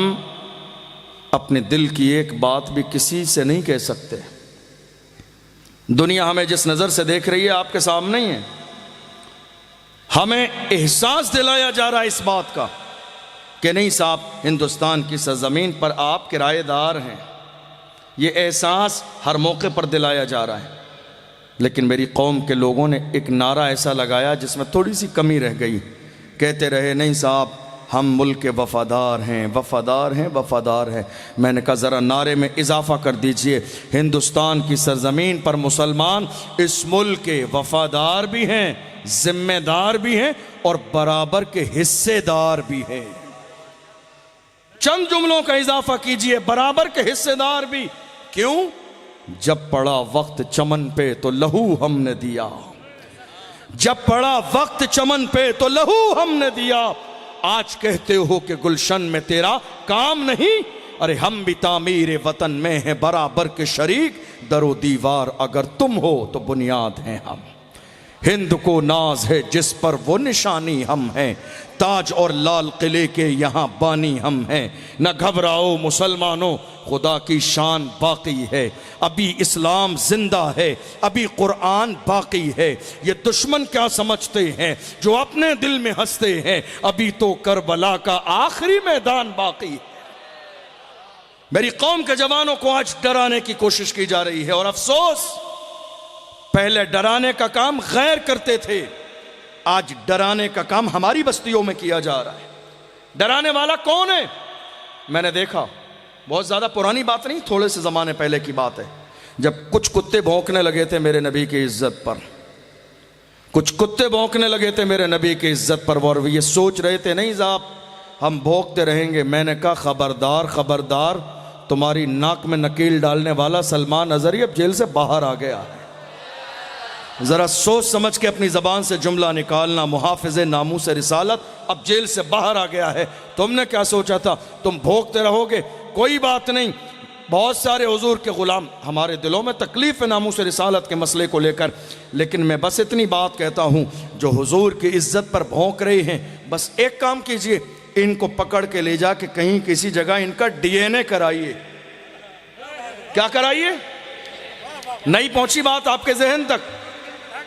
अपने दिल की एक बात भी किसी से नहीं कह सकते। दुनिया हमें जिस नज़र से देख रही है आपके सामने ही है। हमें एहसास दिलाया जा रहा है इस बात का कि नहीं साहब हिंदुस्तान की सरजमीन पर आप किराएदार हैं, ये एहसास हर मौके पर दिलाया जा रहा है। लेकिन मेरी कौम के लोगों ने एक नारा ऐसा लगाया जिसमें थोड़ी सी कमी रह गई। कहते रहे नहीं साहब हम मुल्क के वफ़ादार हैं, वफ़ादार हैं, वफ़ादार हैं। मैंने कहा ज़रा नारे में इजाफ़ा कर दीजिए, हिंदुस्तान की सरज़मीन पर मुसलमान इस मुल्क के वफ़ादार भी हैं, ज़िम्मेदार भी हैं और बराबर के हिस्सेदार भी हैं। चंद जुमलों का इजाफ़ा कीजिए, बराबर के हिस्सेदार भी। क्यों? जब पड़ा वक्त चमन पे तो लहू हमने दिया, जब पड़ा वक्त चमन पे तो लहू हमने दिया। आज कहते हो कि गुलशन में तेरा काम नहीं, अरे हम भी तामीर वतन में हैं बराबर के शरीक। दरो दीवार अगर तुम हो तो बुनियाद हैं हम। हिंद को नाज है जिस पर वो निशानी हम हैं, ताज और लाल किले के यहाँ बानी हम हैं। न घबराओ मुसलमानों खुदा की शान बाकी है, अभी इस्लाम जिंदा है, अभी कुरान बाकी है। ये दुश्मन क्या समझते हैं जो अपने दिल में हंसते हैं, अभी तो करबला का आखिरी मैदान बाकी है। मेरी कौम के जवानों को आज डराने की कोशिश की जा रही है और अफसोस पहले डराने का काम गैर करते थे, आज डराने का काम हमारी बस्तियों में किया जा रहा है। डराने वाला कौन है? मैंने देखा, बहुत ज़्यादा पुरानी बात नहीं, थोड़े से ज़माने पहले की बात है, जब कुछ कुत्ते भौंकने लगे थे मेरे नबी की इज्जत पर, कुछ कुत्ते भौंकने लगे थे मेरे नबी की इज्जत पर, और ये सोच रहे थे नहीं साहब हम भौंकते रहेंगे। मैंने कहा खबरदार खबरदार, तुम्हारी नाक में नकील डालने वाला सलमान अजहरी अब जेल से बाहर आ गया है। ज़रा सोच समझ के अपनी ज़बान से जुमला निकालना, मुहाफ़िज़े नामूस रिसालत अब जेल से बाहर आ गया है। तुमने क्या सोचा था तुम भोगते रहोगे? कोई बात नहीं, बहुत सारे हुजूर के ग़ुलाम, हमारे दिलों में तकलीफ़ है नामूस रिसालत के मसले को लेकर, लेकिन मैं बस इतनी बात कहता हूँ, जो हुजूर की इज़्ज़त पर भौंक रहे हैं, बस एक काम कीजिए, इनको पकड़ के ले जाके कहीं किसी जगह इनका DNA कराइए। क्या कराइए? नहीं पहुँची बात आपके जहन तक?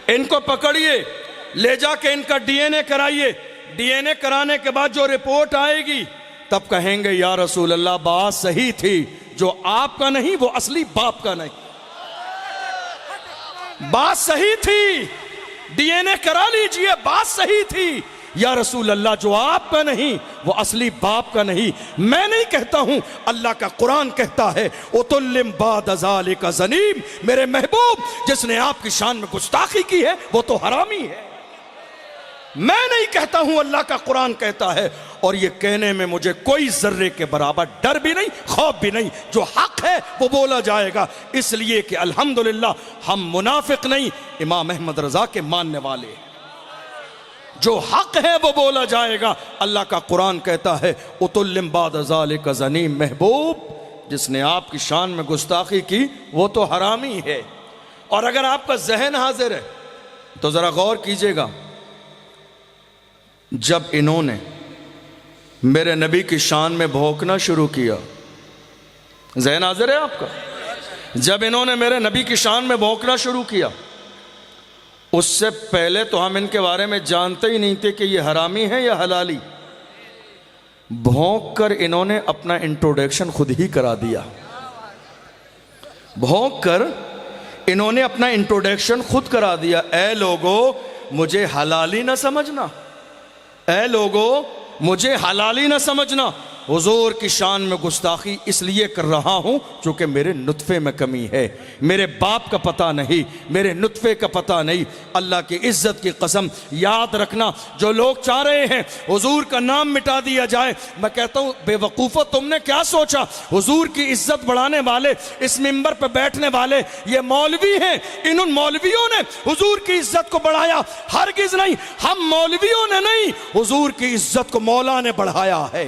इनको पकड़िए, ले जाके इनका DNA कराइए। DNA कराने के बाद जो रिपोर्ट आएगी तब कहेंगे या रसूल अल्लाह बात सही थी, जो आपका नहीं वो असली बाप का नहीं, बात सही थी, DNA करा लीजिए, बात सही थी या रसूल अल्लाह, जो आपका नहीं वो असली बाप का नहीं। मैं नहीं कहता हूं, अल्लाह का कुरान कहता है उतुल्लिम बाद ज़ालिका ज़नीम, मेरे महबूब जिसने आपकी शान में गुस्ताखी की है वो तो हरामी है। मैं नहीं कहता हूं, अल्लाह का कुरान कहता है, और ये कहने में मुझे कोई जर्रे के बराबर डर भी नहीं, खौफ भी नहीं। जो हक है वो बोला जाएगा, इसलिए कि अल्हम्दुलिल्लाह हम मुनाफिक नहीं, इमाम अहमद रजा के मानने वाले हैं। जो हक है वो बोला जाएगा। अल्लाह का कुरान कहता है उतुल्लिम बाद ज़ालिका ज़नीम, महबूब जिसने आपकी शान में गुस्ताखी की वो तो हरामी है। और अगर आपका जहन हाजिर है तो ज़रा गौर कीजिएगा, जब इन्होंने मेरे नबी की शान में भौंकना शुरू किया, जहन हाजिर है आपका? जब इन्होंने मेरे नबी की शान में भौंकना शुरू किया, उससे पहले तो हम इनके बारे में जानते ही नहीं थे कि ये हरामी है या हलाली। भौंक कर इन्होंने अपना इंट्रोडक्शन खुद ही करा दिया। भौंक कर इन्होंने अपना इंट्रोडक्शन खुद करा दिया। ए लोगो मुझे हलाली ना समझना, ए लोगो मुझे हलाली ना समझना। हुजूर की शान में गुस्ताखी इसलिए कर रहा हूं क्योंकि मेरे नुत्फे में कमी है। मेरे बाप का पता नहीं, मेरे नुत्फे का पता नहीं। अल्लाह की इज्जत की कसम, याद रखना, जो लोग चाह रहे हैं हुजूर का नाम मिटा दिया जाए, मैं कहता हूं बेवकूफ़ो, तुमने क्या सोचा? हुजूर की इज्जत बढ़ाने वाले, इस मिंबर पर बैठने वाले ये मौलवी हैं। इन मौलवियों ने हुजूर की इज्जत को बढ़ाया? हरगिज़ नहीं। हम मौलवियों ने नहीं, हुजूर की इज्जत को मौला ने बढ़ाया है।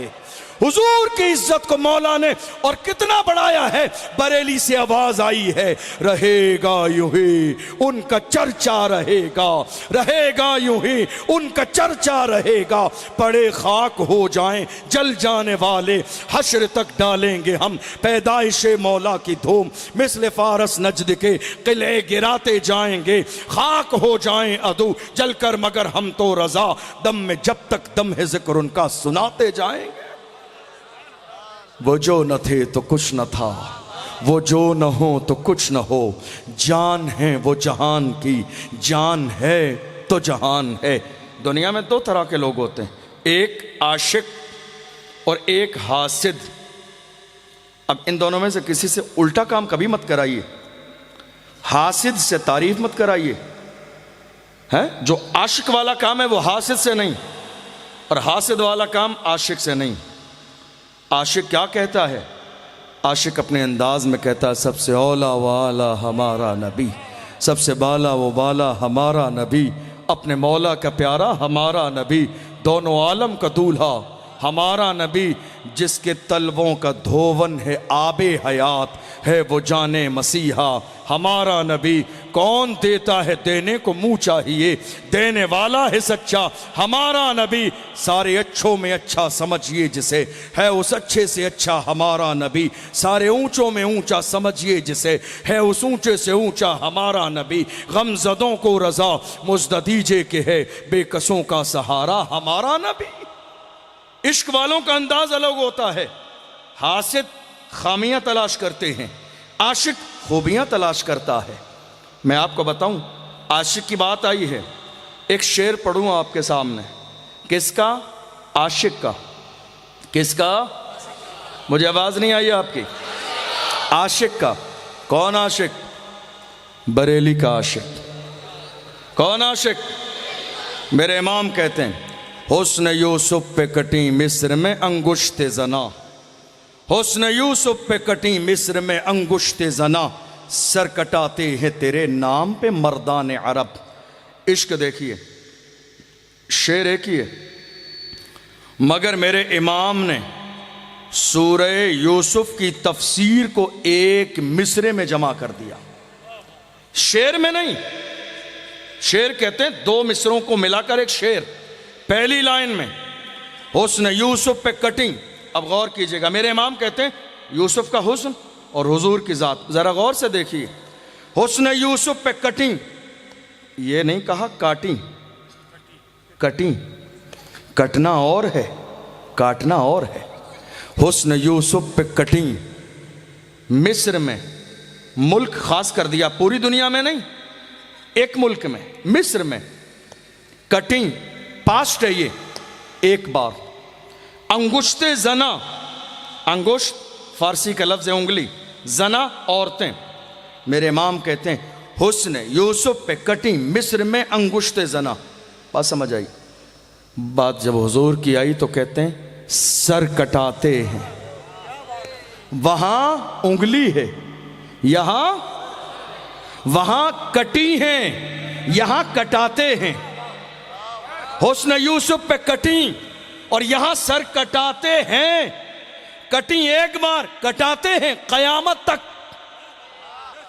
हुजूर की इज्जत को मौला ने और कितना बढ़ाया है। बरेली से आवाज आई है, रहेगा यूं ही उनका चर्चा रहेगा, रहेगा यूं ही उनका चर्चा रहेगा। पड़े खाक हो जाएं जल जाने वाले, हश्र तक डालेंगे हम पैदाइश मौला की धूम। मिस्ल फारस नजद के किले गिराते जाएंगे, खाक हो जाएं अदू जलकर मगर हम तो रजा। दम में जब तक दम है जिक्र उनका सुनाते जाएंगे। वो जो न थे तो कुछ न था, वो जो न हो तो कुछ न हो। जान है वो जहान की, जान है तो जहान है। दुनिया में दो तरह के लोग होते हैं, एक आशिक और एक हासिद। अब इन दोनों में से किसी से उल्टा काम कभी मत कराइए। हासिद से तारीफ मत कराइए, है? जो आशिक वाला काम है वो हासिद से नहीं, और हासिद वाला काम आशिक से नहीं। आशिक क्या कहता है? आशिक अपने अंदाज में कहता है, सबसे औला वाला हमारा नबी, सबसे बाला वो बाला हमारा नबी, अपने मौला का प्यारा हमारा नबी, दोनों आलम का दूल्हा हमारा नबी, जिसके तलवों का धोवन है आबे हयात, है वो जाने मसीहा हमारा नबी। कौन देता है देने को मुंह चाहिए, देने वाला है सच्चा हमारा नबी। सारे अच्छों में अच्छा समझिए जिसे, है उस अच्छे से अच्छा हमारा नबी। सारे ऊंचों में ऊंचा समझिए जिसे, है उस ऊंचे से ऊंचा हमारा नबी। गमजदों को रजा मुज्द दीजे के है, बेकसों का सहारा हमारा नबी। इश्क वालों का अंदाज अलग होता है। हासिद खामियां तलाश करते हैं, आशिक खूबियां तलाश करता है। मैं आपको बताऊं, आशिक की बात आई है, एक शेर पढ़ूं आपके सामने। किसका? आशिक का। किसका? मुझे आवाज नहीं आई आपकी। आशिक का। कौन आशिक? बरेली का आशिक। कौन आशिक? मेरे इमाम कहते हैं, हुस्न यूसुफ पे कटी मिस्र में अंगुश्ते जना, हुस्न यूसुफ पे कटी मिस्र में अंगुश्ते जना, सर कटाते हैं तेरे नाम पे मर्दान अरब। इश्क देखिए, शेर एक ही है, मगर मेरे इमाम ने सूरह यूसुफ की तफसीर को एक मिसरे में जमा कर दिया, शेर में नहीं। शेर कहते हैं दो मिसरों को मिलाकर एक शेर। पहली लाइन में हुस्न यूसुफ पे कटिंग। अब गौर कीजिएगा, मेरे इमाम कहते हैं यूसुफ का हुस्न और हुजूर की जात, जरा गौर से देखिए। हुस्न यूसुफ पे कटिंग, ये नहीं कहा काटी, कटी, कटना और है, काटना और है। हुस्न यूसुफ पे कटिंग, मिस्र में, मुल्क खास कर दिया, पूरी दुनिया में नहीं, एक मुल्क में, मिस्र में। कटिंग पास्ट है ये, एक बार। अंगुश्ते जना, अंगुश्त फारसी का लफ्ज है उंगली, जना औरतें। मेरे इमाम कहते हैं हुस्न यूसुफ पे कटी मिस्र में अंगुश्ते जना। बात समझ आई? बात जब हुजूर की आई तो कहते हैं सर कटाते हैं, वहां उंगली है, यहां, वहां कटी हैं, यहां कटाते हैं। हुस्न यूसुफ पे कटी और यहां सर कटाते हैं। कटी एक बार, कटाते हैं कयामत तक।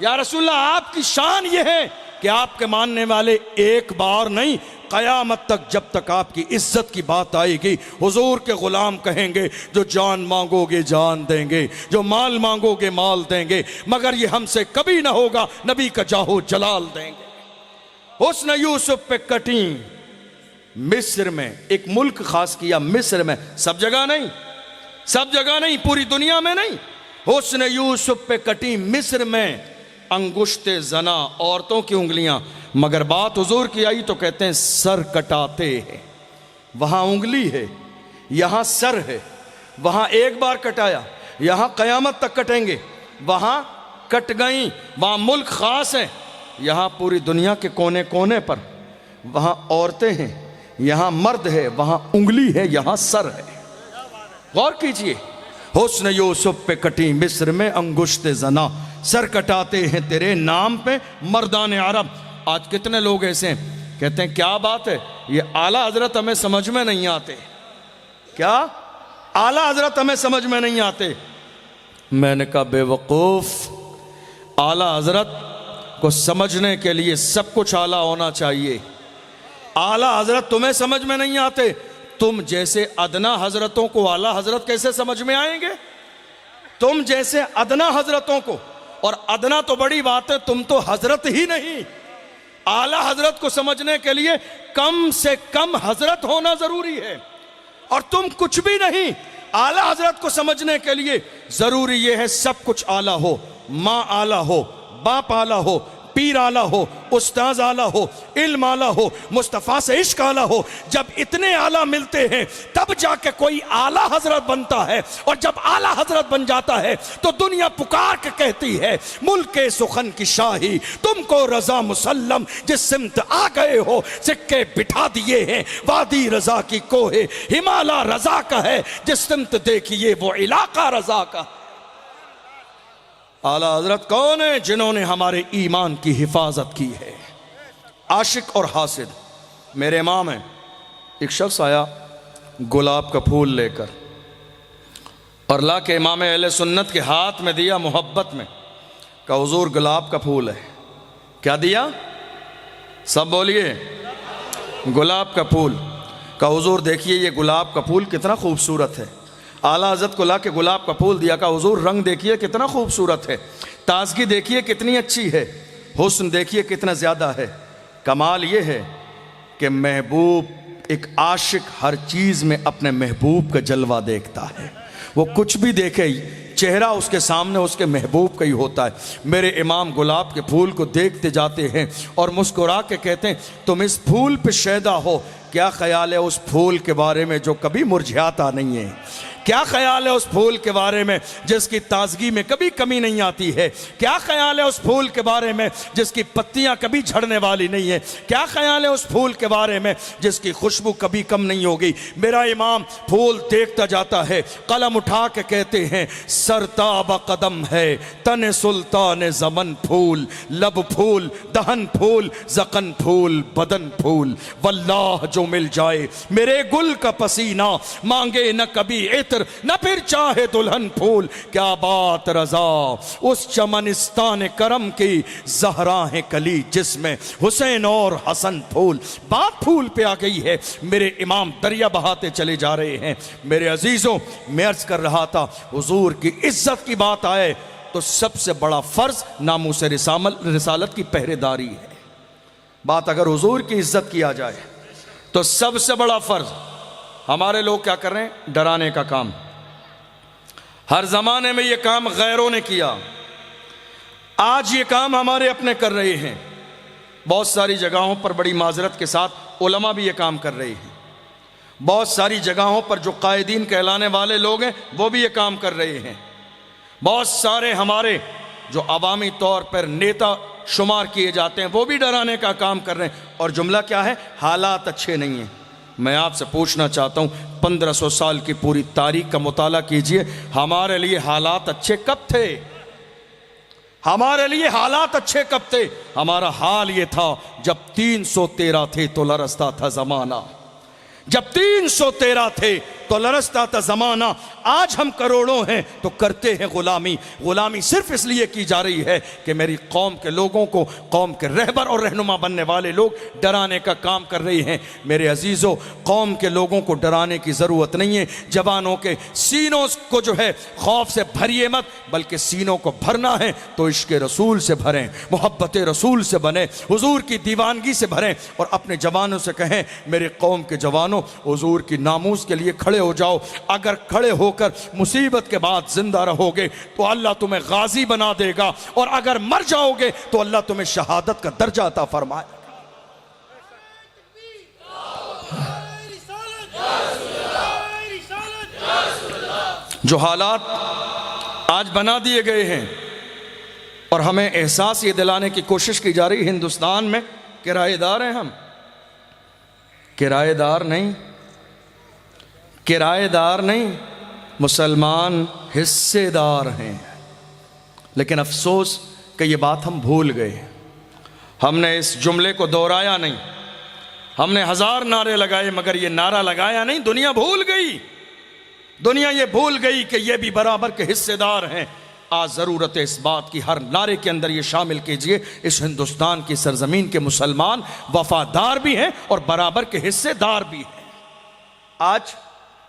या रसूलल्लाह, आपकी शान यह है कि आपके मानने वाले एक बार नहीं, कयामत तक, जब तक आपकी इज्जत की बात आएगी, हुजूर के गुलाम कहेंगे जो जान मांगोगे जान देंगे, जो माल मांगोगे माल देंगे, मगर ये हमसे कभी ना होगा, नबी का जाहो जलाल देंगे। हुस्न यूसुफ पे कटी मिस्र में, एक मुल्क खास किया मिस्र में, सब जगह नहीं, सब जगह नहीं, पूरी दुनिया में नहीं। हुस्न यूसुफ पे कटी मिस्र में अंगुश्ते जना, औरतों की उंगलियां, मगर बात हुजूर की आई तो कहते हैं सर कटाते हैं। वहां उंगली है, यहां सर है, वहां एक बार कटाया, यहां कयामत तक कटेंगे, वहां कट गई। वहां मुल्क खास है, यहां पूरी दुनिया के कोने कोने पर, वहां औरतें हैं, यहां मर्द है, वहां उंगली है, यहां सर है। गौर कीजिए, हुस्न यूसुफ पे कटी मिस्र में अंगुश्ते जना, सर कटाते हैं तेरे नाम पे मर्दान अरब। आज कितने लोग ऐसे हैं, कहते हैं क्या बात है, ये आला हजरत हमें समझ में नहीं आते। क्या आला हजरत हमें समझ में नहीं आते। मैंने कहा बेवकूफ, आला हजरत को समझने के लिए सब कुछ आला होना चाहिए। आला हजरत तुम्हें समझ में नहीं आते, तुम जैसे अदना हजरतों को आला हजरत कैसे समझ में आएंगे। तुम जैसे अदना हजरतों को, और अदना तो बड़ी बात है, तुम तो हजरत ही नहीं। आला हजरत को समझने के लिए कम से कम हजरत होना जरूरी है, और तुम कुछ भी नहीं। आला हजरत को समझने के लिए जरूरी यह है सब कुछ आला हो, माँ आला हो, बाप आला हो, पीर आला हो, उस्ताज आला हो, इल्म आला हो, मुस्तफ़ा से इश्क आला हो। जब इतने आला मिलते हैं तब जाके कोई आला हजरत बनता है, और जब आला हजरत बन जाता है तो दुनिया पुकार के कहती है मुल्के सुखन की शाही तुमको रजा मुसल्लम, जिस सिमत आ गए हो सिक्के बिठा दिए हैं, वादी रजा की कोहे हिमालय रजा का है, जिस सिमत देखिए वो इलाका रजा का। आला हजरत कौन है, जिन्होंने हमारे ईमान की हिफाजत की है। आशिक और हासिद मेरे इमाम हैं। एक शख्स आया गुलाब का फूल लेकर, और ला के इमाम अहले सुन्नत के हाथ में दिया मोहब्बत में, कहा हुजूर गुलाब का फूल है। क्या दिया, सब बोलिए, गुलाब का फूल। कहा हुजूर देखिए ये गुलाब का फूल कितना खूबसूरत है। आला हज़रत को ला के गुलाब का फूल दिया, का हुजूर रंग देखिए कितना खूबसूरत है, ताजगी देखिए कितनी अच्छी है, हुस्न देखिए कितना ज़्यादा है। कमाल ये है कि महबूब, एक आशिक हर चीज़ में अपने महबूब का जलवा देखता है। वो कुछ भी देखे चेहरा उसके सामने उसके महबूब का ही होता है। मेरे इमाम गुलाब के फूल को देखते जाते हैं और मुस्कुरा के कहते हैं तुम इस फूल पे शैदा हो, क्या ख्याल है उस फूल के बारे में जो कभी मुरझाता नहीं है। क्या ख्याल है उस फूल के बारे में जिसकी ताजगी में कभी कमी नहीं आती है। क्या ख्याल है उस फूल के बारे में जिसकी पत्तियां कभी झड़ने वाली नहीं है। क्या ख्याल है उस फूल के बारे में जिसकी खुशबू कभी कम नहीं होगी। मेरा इमाम फूल देखता जाता है, कलम उठा के कहते हैं सरताब कदम है तन सुल्तान ज़मन फूल, लब फूल दहन फूल ज़क़न फूल बदन फूल, वल्लाह जो मिल जाए मेरे गुल का पसीना, मांगे न कभी इत्र न फिर चाहे दुल्हन फूल। क्या बात रजा उस चमनिस्तान करम की, ज़हरा है कली जिसमें हुसैन और हसन फूल। बात फूल पे आ गई है, मेरे इमाम दरिया बहाते चले जा रहे हैं। मेरे अजीजों, मैं अर्ज कर रहा था हुजूर की इज्जत की बात आए तो सबसे बड़ा फर्ज नामूस रिसालत की पहरेदारी है। बात अगर हुजूर की इज्जत किया जाए तो सबसे बड़ा फर्ज, हमारे लोग क्या कर रहे हैं, डराने का काम। हर जमाने में ये काम गैरों ने किया, आज ये काम हमारे अपने कर रहे हैं। बहुत सारी जगहों पर बड़ी माजरत के साथ उलमा भी ये काम कर रहे हैं। बहुत सारी जगहों पर जो कायदीन कहलाने वाले लोग हैं वो भी ये काम कर रहे हैं। बहुत सारे हमारे जो अवामी तौर पर नेता शुमार किए जाते हैं वो भी डराने का काम कर रहे हैं। और जुमला क्या है, हालात अच्छे नहीं हैं। मैं आपसे पूछना चाहता हूँ 1500 साल की पूरी तारीख का मुताला कीजिए, हमारे लिए हालात अच्छे कब थे। हमारे लिए हालात अच्छे कब थे। हमारा हाल ये था जब 313 थे तो लरसता था जमाना। जब 313 थे तो लरसता था ज़माना। आज हम करोड़ों हैं तो करते हैं गुलामी। गुलामी सिर्फ इसलिए की जा रही है कि मेरी कौम के लोगों को, कौम के रहबर और रहनुमा बनने वाले लोग डराने का काम कर रही हैं। मेरे अजीज़ों, कौम के लोगों को डराने की ज़रूरत नहीं है। जवानों के सीनों को जो है खौफ से भरिए मत, बल्कि सीनों को भरना है तो इश्क़ रसूल से भरें, मोहब्बत रसूल से बने, हुजूर की दीवानगी से भरें और अपने जवानों से कहें मेरे कौम के जवानों, हुजूर की नामूस के लिए खड़े हो जाओ। अगर खड़े होकर मुसीबत के बाद जिंदा रहोगे तो अल्लाह तुम्हें गाजी बना देगा, और अगर मर जाओगे तो अल्लाह तुम्हें शहादत का दर्जा अता फरमाए। जो हालात आज बना दिए गए हैं और हमें एहसास ये दिलाने की कोशिश की जा रही, हिंदुस्तान में किराएदार हैं हम, किराएदार नहीं, किराएदार नहीं, मुसलमान हिस्सेदार हैं। लेकिन अफसोस कि ये बात हम भूल गए। हमने इस जुमले को दोहराया नहीं। हमने 1000 नारे लगाए मगर ये नारा लगाया नहीं। दुनिया भूल गई, दुनिया ये भूल गई कि ये भी बराबर के हिस्सेदार हैं। आज ज़रूरत है इस बात की, हर नारे के अंदर ये शामिल कीजिए, इस हिंदुस्तान की सरजमीन के मुसलमान वफादार भी हैं और बराबर के हिस्सेदार भी हैं। आज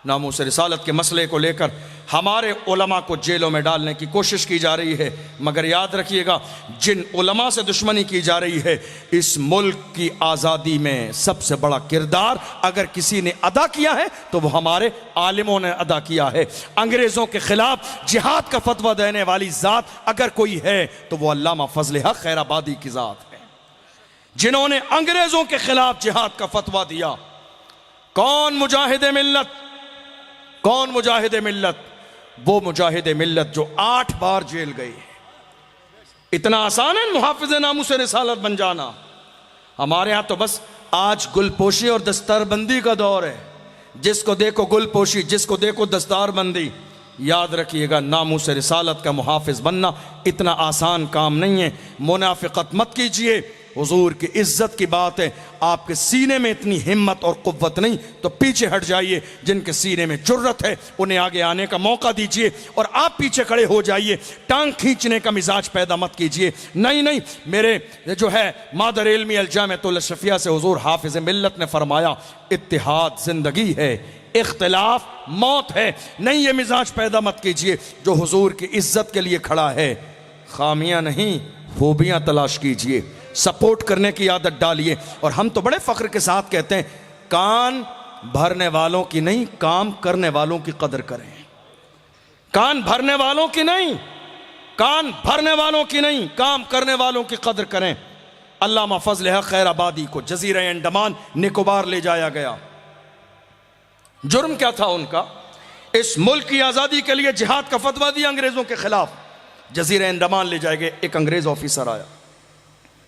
नामूस रिसालत के मसले को लेकर हमारे उलमा को जेलों में डालने की कोशिश की जा रही है, मगर याद रखिएगा जिन उलमा से दुश्मनी की जा रही है, इस मुल्क की आज़ादी में सबसे बड़ा किरदार अगर किसी ने अदा किया है तो वो हमारे आलिमों ने अदा किया है। अंग्रेज़ों के खिलाफ जिहाद का फतवा देने वाली ज़ात अगर कोई है तो वो अल्लामा फजल हक खैराबादी की ज़ात है, जिन्होंने अंग्रेज़ों के खिलाफ जिहाद का फतवा दिया। कौन मुजाहिद मिल्लत, कौन मुजाहिद मिल्लत? वो मुजाहिद मिल्लत जो 8 बार जेल गए। इतना आसान है मुहाफिज नामूस रिसालत बन जाना? हमारे यहाँ तो बस आज गुलपोशी और दस्तारबंदी का दौर है। जिसको देखो गुलपोशी, जिसको देखो दस्तारबंदी। याद रखिएगा नामूस रिसालत का मुहाफिज बनना इतना आसान काम नहीं है। मुनाफिकत मत कीजिए, हुजूर की इज्जत की बात है। आपके सीने में इतनी हिम्मत और कुव्वत नहीं तो पीछे हट जाइए। जिनके सीने में जुर्रत है उन्हें आगे आने का मौका दीजिए और आप पीछे खड़े हो जाइए। टांग खींचने का मिजाज पैदा मत कीजिए। नहीं नहीं, मेरे जो है मादर इल्मी अल-जामिअतुल शफिया से हुजूर हाफिज मिल्लत ने फरमाया इत्तिहाद जिंदगी है, इख्तिलाफ मौत है। नहीं, ये मिजाज पैदा मत कीजिए। जो हुजूर की इज्जत के लिए खड़ा है, खामियां नहीं खूबियां तलाश कीजिए, सपोर्ट करने की आदत डालिए। और हम तो बड़े फख्र के साथ कहते हैं कान भरने वालों की नहीं, काम करने वालों की कदर करें। कान भरने वालों की नहीं, कान भरने वालों की नहीं, काम करने वालों की कदर करें। अल्लामा फजल हक खैराबादी को जजीरा अंडमान निकोबार ले जाया गया। जुर्म क्या था उनका? इस मुल्क की आज़ादी के लिए जिहाद का फतवा दिया अंग्रेज़ों के खिलाफ। जजीरा अंडमान ले जाए गए। एक अंग्रेज़ ऑफिसर आया,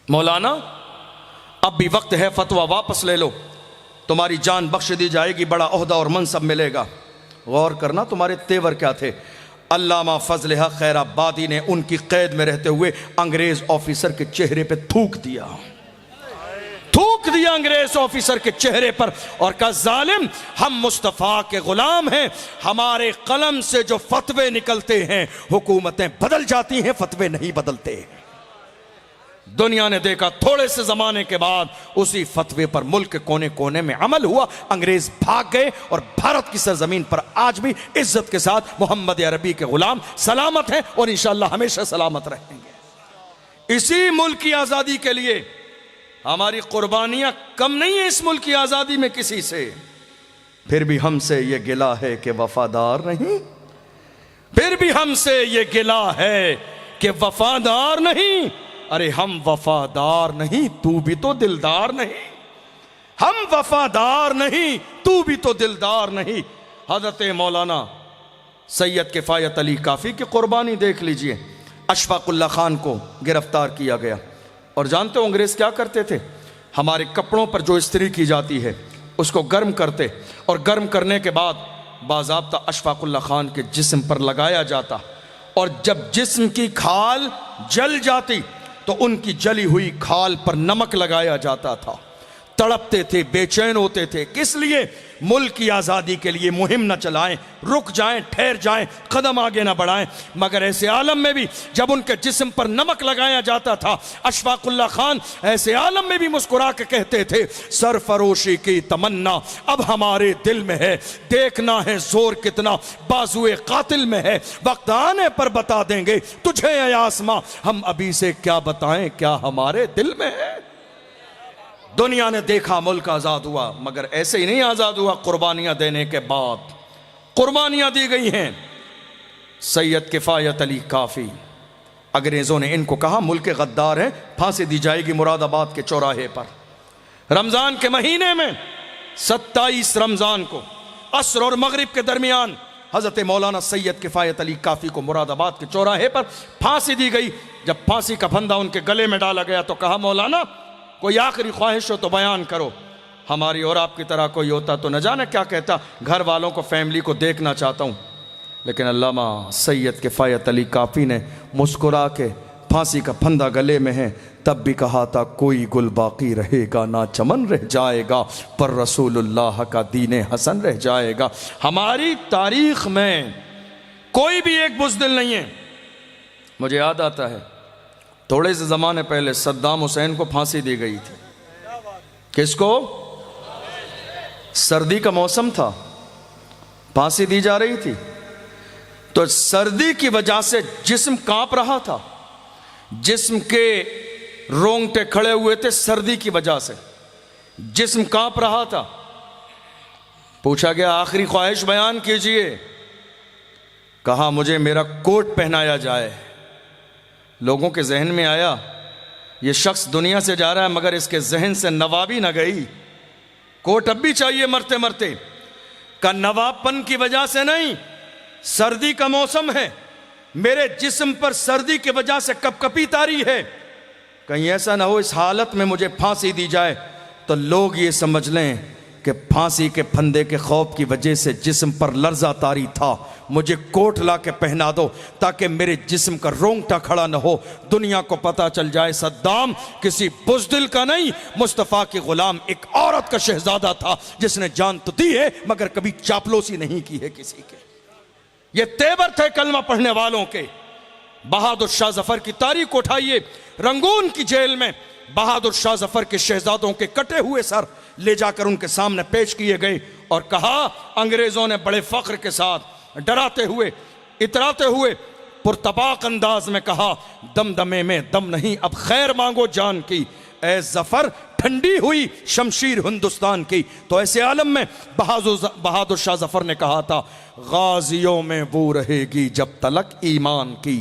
मौलाना अब भी वक्त है, फतवा वापस ले लो, तुम्हारी जान बख्श दी जाएगी, बड़ा ओहदा और मनसब मिलेगा। गौर करना तुम्हारे तेवर क्या थे। अल्लामा फजल हक खैराबादी ने उनकी कैद में रहते हुए अंग्रेज ऑफिसर के चेहरे पे थूक दिया, थूक दिया अंग्रेज ऑफिसर के चेहरे पर और कहा जालिम, हम मुस्तफ़ा के गुलाम हैं, हमारे कलम से जो फतवे निकलते हैं हुकूमतें बदल जाती हैं, फतवे नहीं बदलते। दुनिया ने देखा थोड़े से जमाने के बाद उसी फतवे पर मुल्क के कोने कोने में अमल हुआ। अंग्रेज भाग गए और भारत की सरजमीन पर आज भी इज्जत के साथ मोहम्मद अरबी के गुलाम सलामत हैं और इंशाअल्लाह हमेशा सलामत रहेंगे। इसी मुल्क की आज़ादी के लिए हमारी कुर्बानियां कम नहीं है, इस मुल्क की आज़ादी में किसी से। फिर भी हमसे ये गिला है कि वफादार नहीं, फिर भी हमसे ये गिला है कि वफादार नहीं। अरे हम वफादार नहीं, तू भी तो दिलदार नहीं। हम वफादार नहीं, तू भी तो दिलदार नहीं। हजरत मौलाना सैयद किफ़ायत अली काफ़ी की कुर्बानी देख लीजिए। अशफाकुल्ला खान को गिरफ्तार किया गया और जानते हो अंग्रेज़ क्या करते थे? हमारे कपड़ों पर जो इस्त्री की जाती है उसको गर्म करते और गर्म करने के बाद बाज़ाब्ता अशफाकुल्ला खान के जिस्म पर लगाया जाता और जब जिस्म की खाल जल जाती तो उनकी जली हुई खाल पर नमक लगाया जाता था तड़पते थे, बेचैन होते थे। किस लिए? मुल्क की आज़ादी के लिए मुहिम न चलाएं, रुक जाएं, ठहर जाएं, कदम आगे न बढ़ाएं। मगर ऐसे आलम में भी जब उनके जिस्म पर नमक लगाया जाता था, अशफाकुल्ला खान ऐसे आलम में भी मुस्कुरा के कहते थे, सरफरोशी की तमन्ना अब हमारे दिल में है, देखना है जोर कितना बाजुए कातिल में है, वक्त आने पर बता देंगे तुझे ऐ आसमां, हम अभी से क्या बताएं क्या हमारे दिल में है। दुनिया ने देखा मुल्क आज़ाद हुआ, मगर ऐसे ही नहीं आज़ाद हुआ, कुर्बानियां देने के बाद कुर्बानियां दी गई हैं। सैयद किफ़ायत अली काफ़ी, अंग्रेज़ों ने इनको कहा मुल्क के गद्दार हैं, फांसी दी जाएगी मुरादाबाद के चौराहे पर। रमज़ान के महीने में 27 रमज़ान को असर और मगरिब के दरमियान हज़रत मौलाना सैयद किफ़ायत अली काफ़ी को मुरादाबाद के चौराहे पर फांसी दी गई। जब फांसी का फंदा उनके गले में डाला गया तो कहा, मौलाना कोई आखिरी ख्वाहिश हो तो बयान करो, हमारी और आपकी तरह कोई होता तो न जाने क्या कहता, घर वालों को, फैमिली को देखना चाहता हूँ। लेकिन अल्लामा सैयद किफ़ायत अली काफ़ी ने मुस्कुरा के, फांसी का फंदा गले में है, तब भी कहा था कोई गुल बाकी रहेगा ना चमन रह जाएगा, पर रसूलुल्लाह का दीन हसन रह जाएगा। हमारी तारीख में कोई भी एक बुज़दिल नहीं है। मुझे याद आता है थोड़े से ज़माने पहले सद्दाम हुसैन को फांसी दी गई थी। किसको? सर्दी का मौसम था, फांसी दी जा रही थी, तो सर्दी की वजह से जिस्म कांप रहा था, जिस्म के रोंगटे खड़े हुए थे, सर्दी की वजह से जिस्म कांप रहा था। पूछा गया आखिरी ख्वाहिश बयान कीजिए, कहा मुझे मेरा कोट पहनाया जाए। लोगों के जहन में आया ये शख्स दुनिया से जा रहा है, मगर इसके जहन से नवाबी न गई, कोट अब भी चाहिए मरते मरते। का नवाबपन की वजह से नहीं, सर्दी का मौसम है, मेरे जिस्म पर सर्दी की वजह से कपकपी तारी है, कहीं ऐसा ना हो इस हालत में मुझे फांसी दी जाए तो लोग ये समझ लें कि फांसी के फंदे के खौफ की वजह से जिस्म पर लर्जा तारी था। मुझे कोट ला के पहना दो ताकि मेरे जिस्म का रोंगटा खड़ा न हो, दुनिया को पता चल जाए सद्दाम किसी बुज़दिल का नहीं, मुस्तफ़ा के गुलाम एक औरत का शहजादा था जिसने जान तो दी है मगर कभी चापलूसी नहीं की है किसी के। ये तेवर थे कलमा पढ़ने वालों के। बहादुर शाह जफर की तारीख उठाइए, रंगून की जेल में बहादुर शाह जफर के शहजादों के कटे हुए सर ले जाकर उनके सामने पेश किए गए और कहा, अंग्रेजों ने बड़े फख्र के साथ डराते हुए, इतराते हुए, पुरतबाक अंदाज में कहा, दमदमे में दम नहीं, अब खैर मांगो जान की, ए जफर ठंडी हुई शमशीर हिंदुस्तान की। तो ऐसे आलम में बहादुर शाह जफर ने कहा था, गाजियों में बू रहेगी जब तलक ईमान की,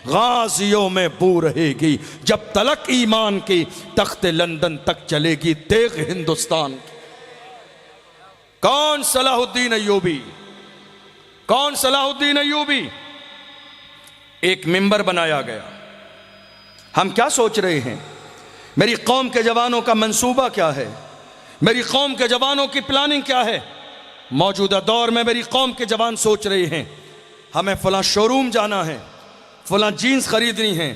गाजियों में बू रहेगी जब तलक ईमान की, तख्ते लंदन तक चलेगी तेग हिंदुस्तान की। कौन? Salahuddin Ayyubi. कौन? Salahuddin Ayyubi. एक मिंबर बनाया गया। हम क्या सोच रहे हैं? मेरी कौम के जवानों का मंसूबा क्या है? मेरी कौम के जवानों की प्लानिंग क्या है? मौजूदा दौर में मेरी कौम के जवान सोच रहे हैं हमें फलां शोरूम जाना है, फलां जीन्स खरीदनी है,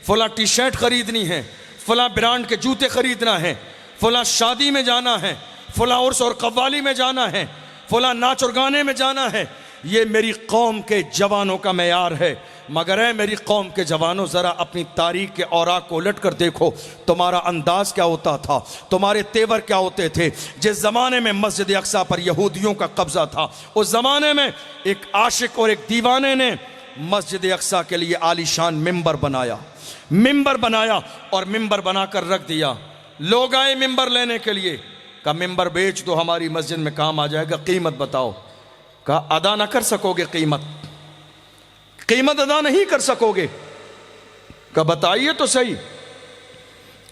फलां टी शर्ट खरीदनी है, फलां ब्रांड के जूते खरीदना है, फलां शादी में जाना है, फलां उर्स और कव्वाली में जाना है, फलां नाच और गाने में जाना है। ये मेरी कौम के जवानों का मेयार है। मगर है मेरी कौम के जवानों, ज़रा अपनी तारीख के औराक को उलट कर देखो, तुम्हारा अंदाज़ क्या होता था, तुम्हारे तेवर क्या होते थे। जिस ज़माने में मस्जिद अक्सा पर यहूदियों का कब्ज़ा था, उस ज़माने में एक आशिक और एक दीवाने ने मस्जिद अक्सा के लिए आलीशान मिंबर बनाया और मिंबर बनाकर रख दिया। लोग आए मिंबर लेने के लिए, कहा मिंबर बेच दो, हमारी मस्जिद में काम आ जाएगा, कीमत बताओ। कहा अदा ना कर सकोगे, कीमत अदा नहीं कर सकोगे। कहा बताइए तो सही।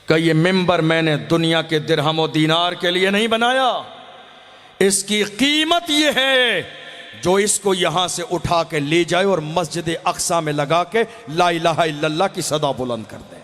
कहा ये मिंबर मैंने दुनिया के दिरहम और दीनार के लिए नहीं बनाया, इसकी कीमत ये है जो इसको यहां से उठा के ले जाए और मस्जिद अक्सा में लगा के ला इलाहा इल्लल्लाह की सदा बुलंद कर दे।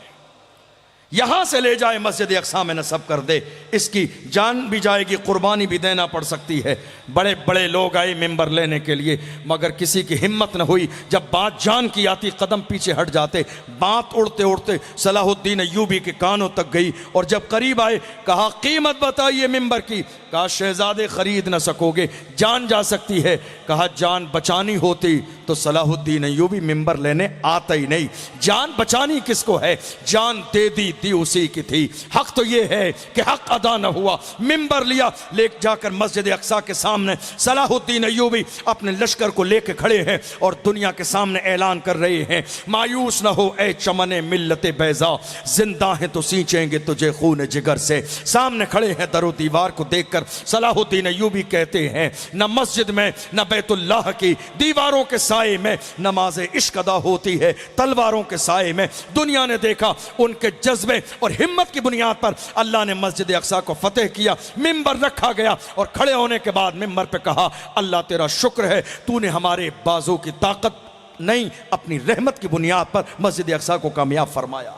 यहां से ले जाए मस्जिद अक्सा में नस्ब कर दे, इसकी जान भी जाएगी, कुर्बानी भी देना पड़ सकती है। बड़े बड़े लोग आए मिंबर लेने के लिए, मगर किसी की हिम्मत न हुई। जब बात जान की आती कदम पीछे हट जाते। बात उड़ते उड़ते सलाहुद्दीन अय्यूबी के कानों तक गई, और जब करीब आए कहा कीमत बताइए मिंबर की। कहा शहजादे खरीद न सकोगे, जान जा सकती है। कहा जान बचानी होती तो सलाहुद्दीन अय्यूबी मिंबर लेने आता ही नहीं। जान बचानी किसको है, जान दे दी उसी की थी। हक तो ये है कि हक अदा न हुआ, मिंबर लिया, ले जाकर मस्जिद अक्सा के सामने सलाहुद्दीन अय्यूबी अपने लश्कर को लेकर खड़े हैं और दुनिया के सामने ऐलान कर रहे हैं, मायूस न हो ए चमने मिल्लते बैजा, जिंदा है तो सींचेंगे तुझे खून जिगर से। सामने खड़े हैं दरो दीवार को देखकर सलाहुद्दीन अय्यूबी कहते हैं, न मस्जिद में न बैतुल्लाह की दीवारों के साए में नमाज इश्क अदा होती है, तलवारों के साए में। दुनिया ने देखा उनके जज्बे और हिम्मत की बुनियाद पर अल्लाह ने मस्जिद अक्सा को फतेह किया। मिंबर रखा गया और खड़े होने के बाद मिंबर पे कहा, अल्लाह तेरा शुक्र है, तूने हमारे बाजू की ताकत नहीं, अपनी रहमत की बुनियाद पर मस्जिद अक्सा को कामयाब फरमाया,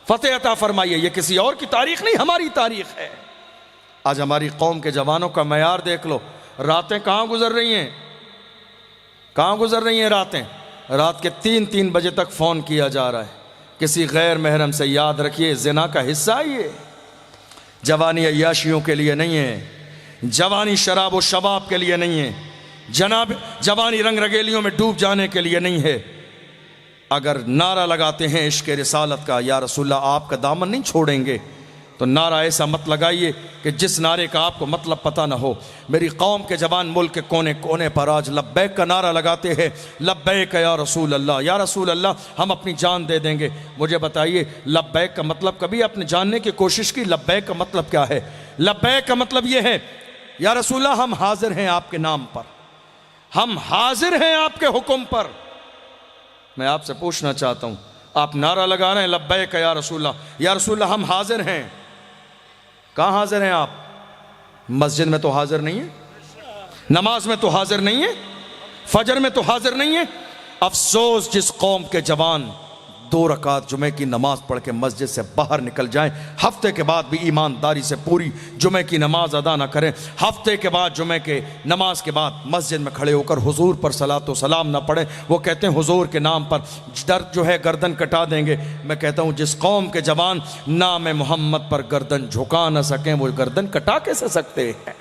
फतेह अता फरमाइए। ये किसी और की तारीख नहीं, हमारी तारीख है। आज हमारी कौम के जवानों का मयार देख लो, रातें कहां गुजर रही हैं, कहां गुजर रही हैं रातें। रात के 3-3 बजे तक फोन किया जा रहा है किसी गैर महरम से। याद रखिए जिना का हिस्सा है ये। जवानी अय्याशियों के लिए नहीं है, जवानी शराब व शबाब के लिए नहीं है, जवानी रंग रगेलियों में डूब जाने के लिए नहीं है। अगर नारा लगाते हैं इश्क़ रिसालत का, या रसूलल्लाह आपका दामन नहीं छोड़ेंगे, तो नारा ऐसा मत लगाइए कि जिस नारे का आपको मतलब पता ना हो। मेरी कौम के जवान मुल्क के कोने कोने पर आज लब्बैक का नारा लगाते हैं, लब्बैक या रसूल अल्लाह, या रसूल अल्लाह हम अपनी जान दे देंगे। मुझे बताइए लब्बैक का मतलब कभी आपने जानने की कोशिश की? लब्बैक का मतलब क्या है? लब्बैक का मतलब यह है, या रसूल अल्लाह हम हाजिर हैं आपके नाम पर, हम हाजिर हैं आपके हुक्म पर। मैं आपसे पूछना चाहता हूं, आप नारा लगा रहे हैं लब्बैक या रसूल अल्लाह, या रसूल अल्लाह हम हाजिर हैं, कहां हाजिर हैं आप? मस्जिद में तो हाजिर नहीं है, नमाज में तो हाजिर नहीं है, फजर में तो हाजिर नहीं है। अफसोस जिस कौम के जवान 2 रकात जुमे की नमाज पढ़ के मस्जिद से बाहर निकल जाएं, हफ्ते के बाद भी ईमानदारी से पूरी जुमे की नमाज अदा ना करें, हफ्ते के बाद जुमे के नमाज के बाद मस्जिद में खड़े होकर हुजूर पर सलातो सलाम ना पढ़ें। वो कहते हैं हुजूर के नाम पर दर्द जो है गर्दन कटा देंगे। मैं कहता हूँ जिस कौम के जवान नाम मोहम्मद पर गर्दन झुका ना सकें, वो गर्दन कटा कैसे सकते हैं?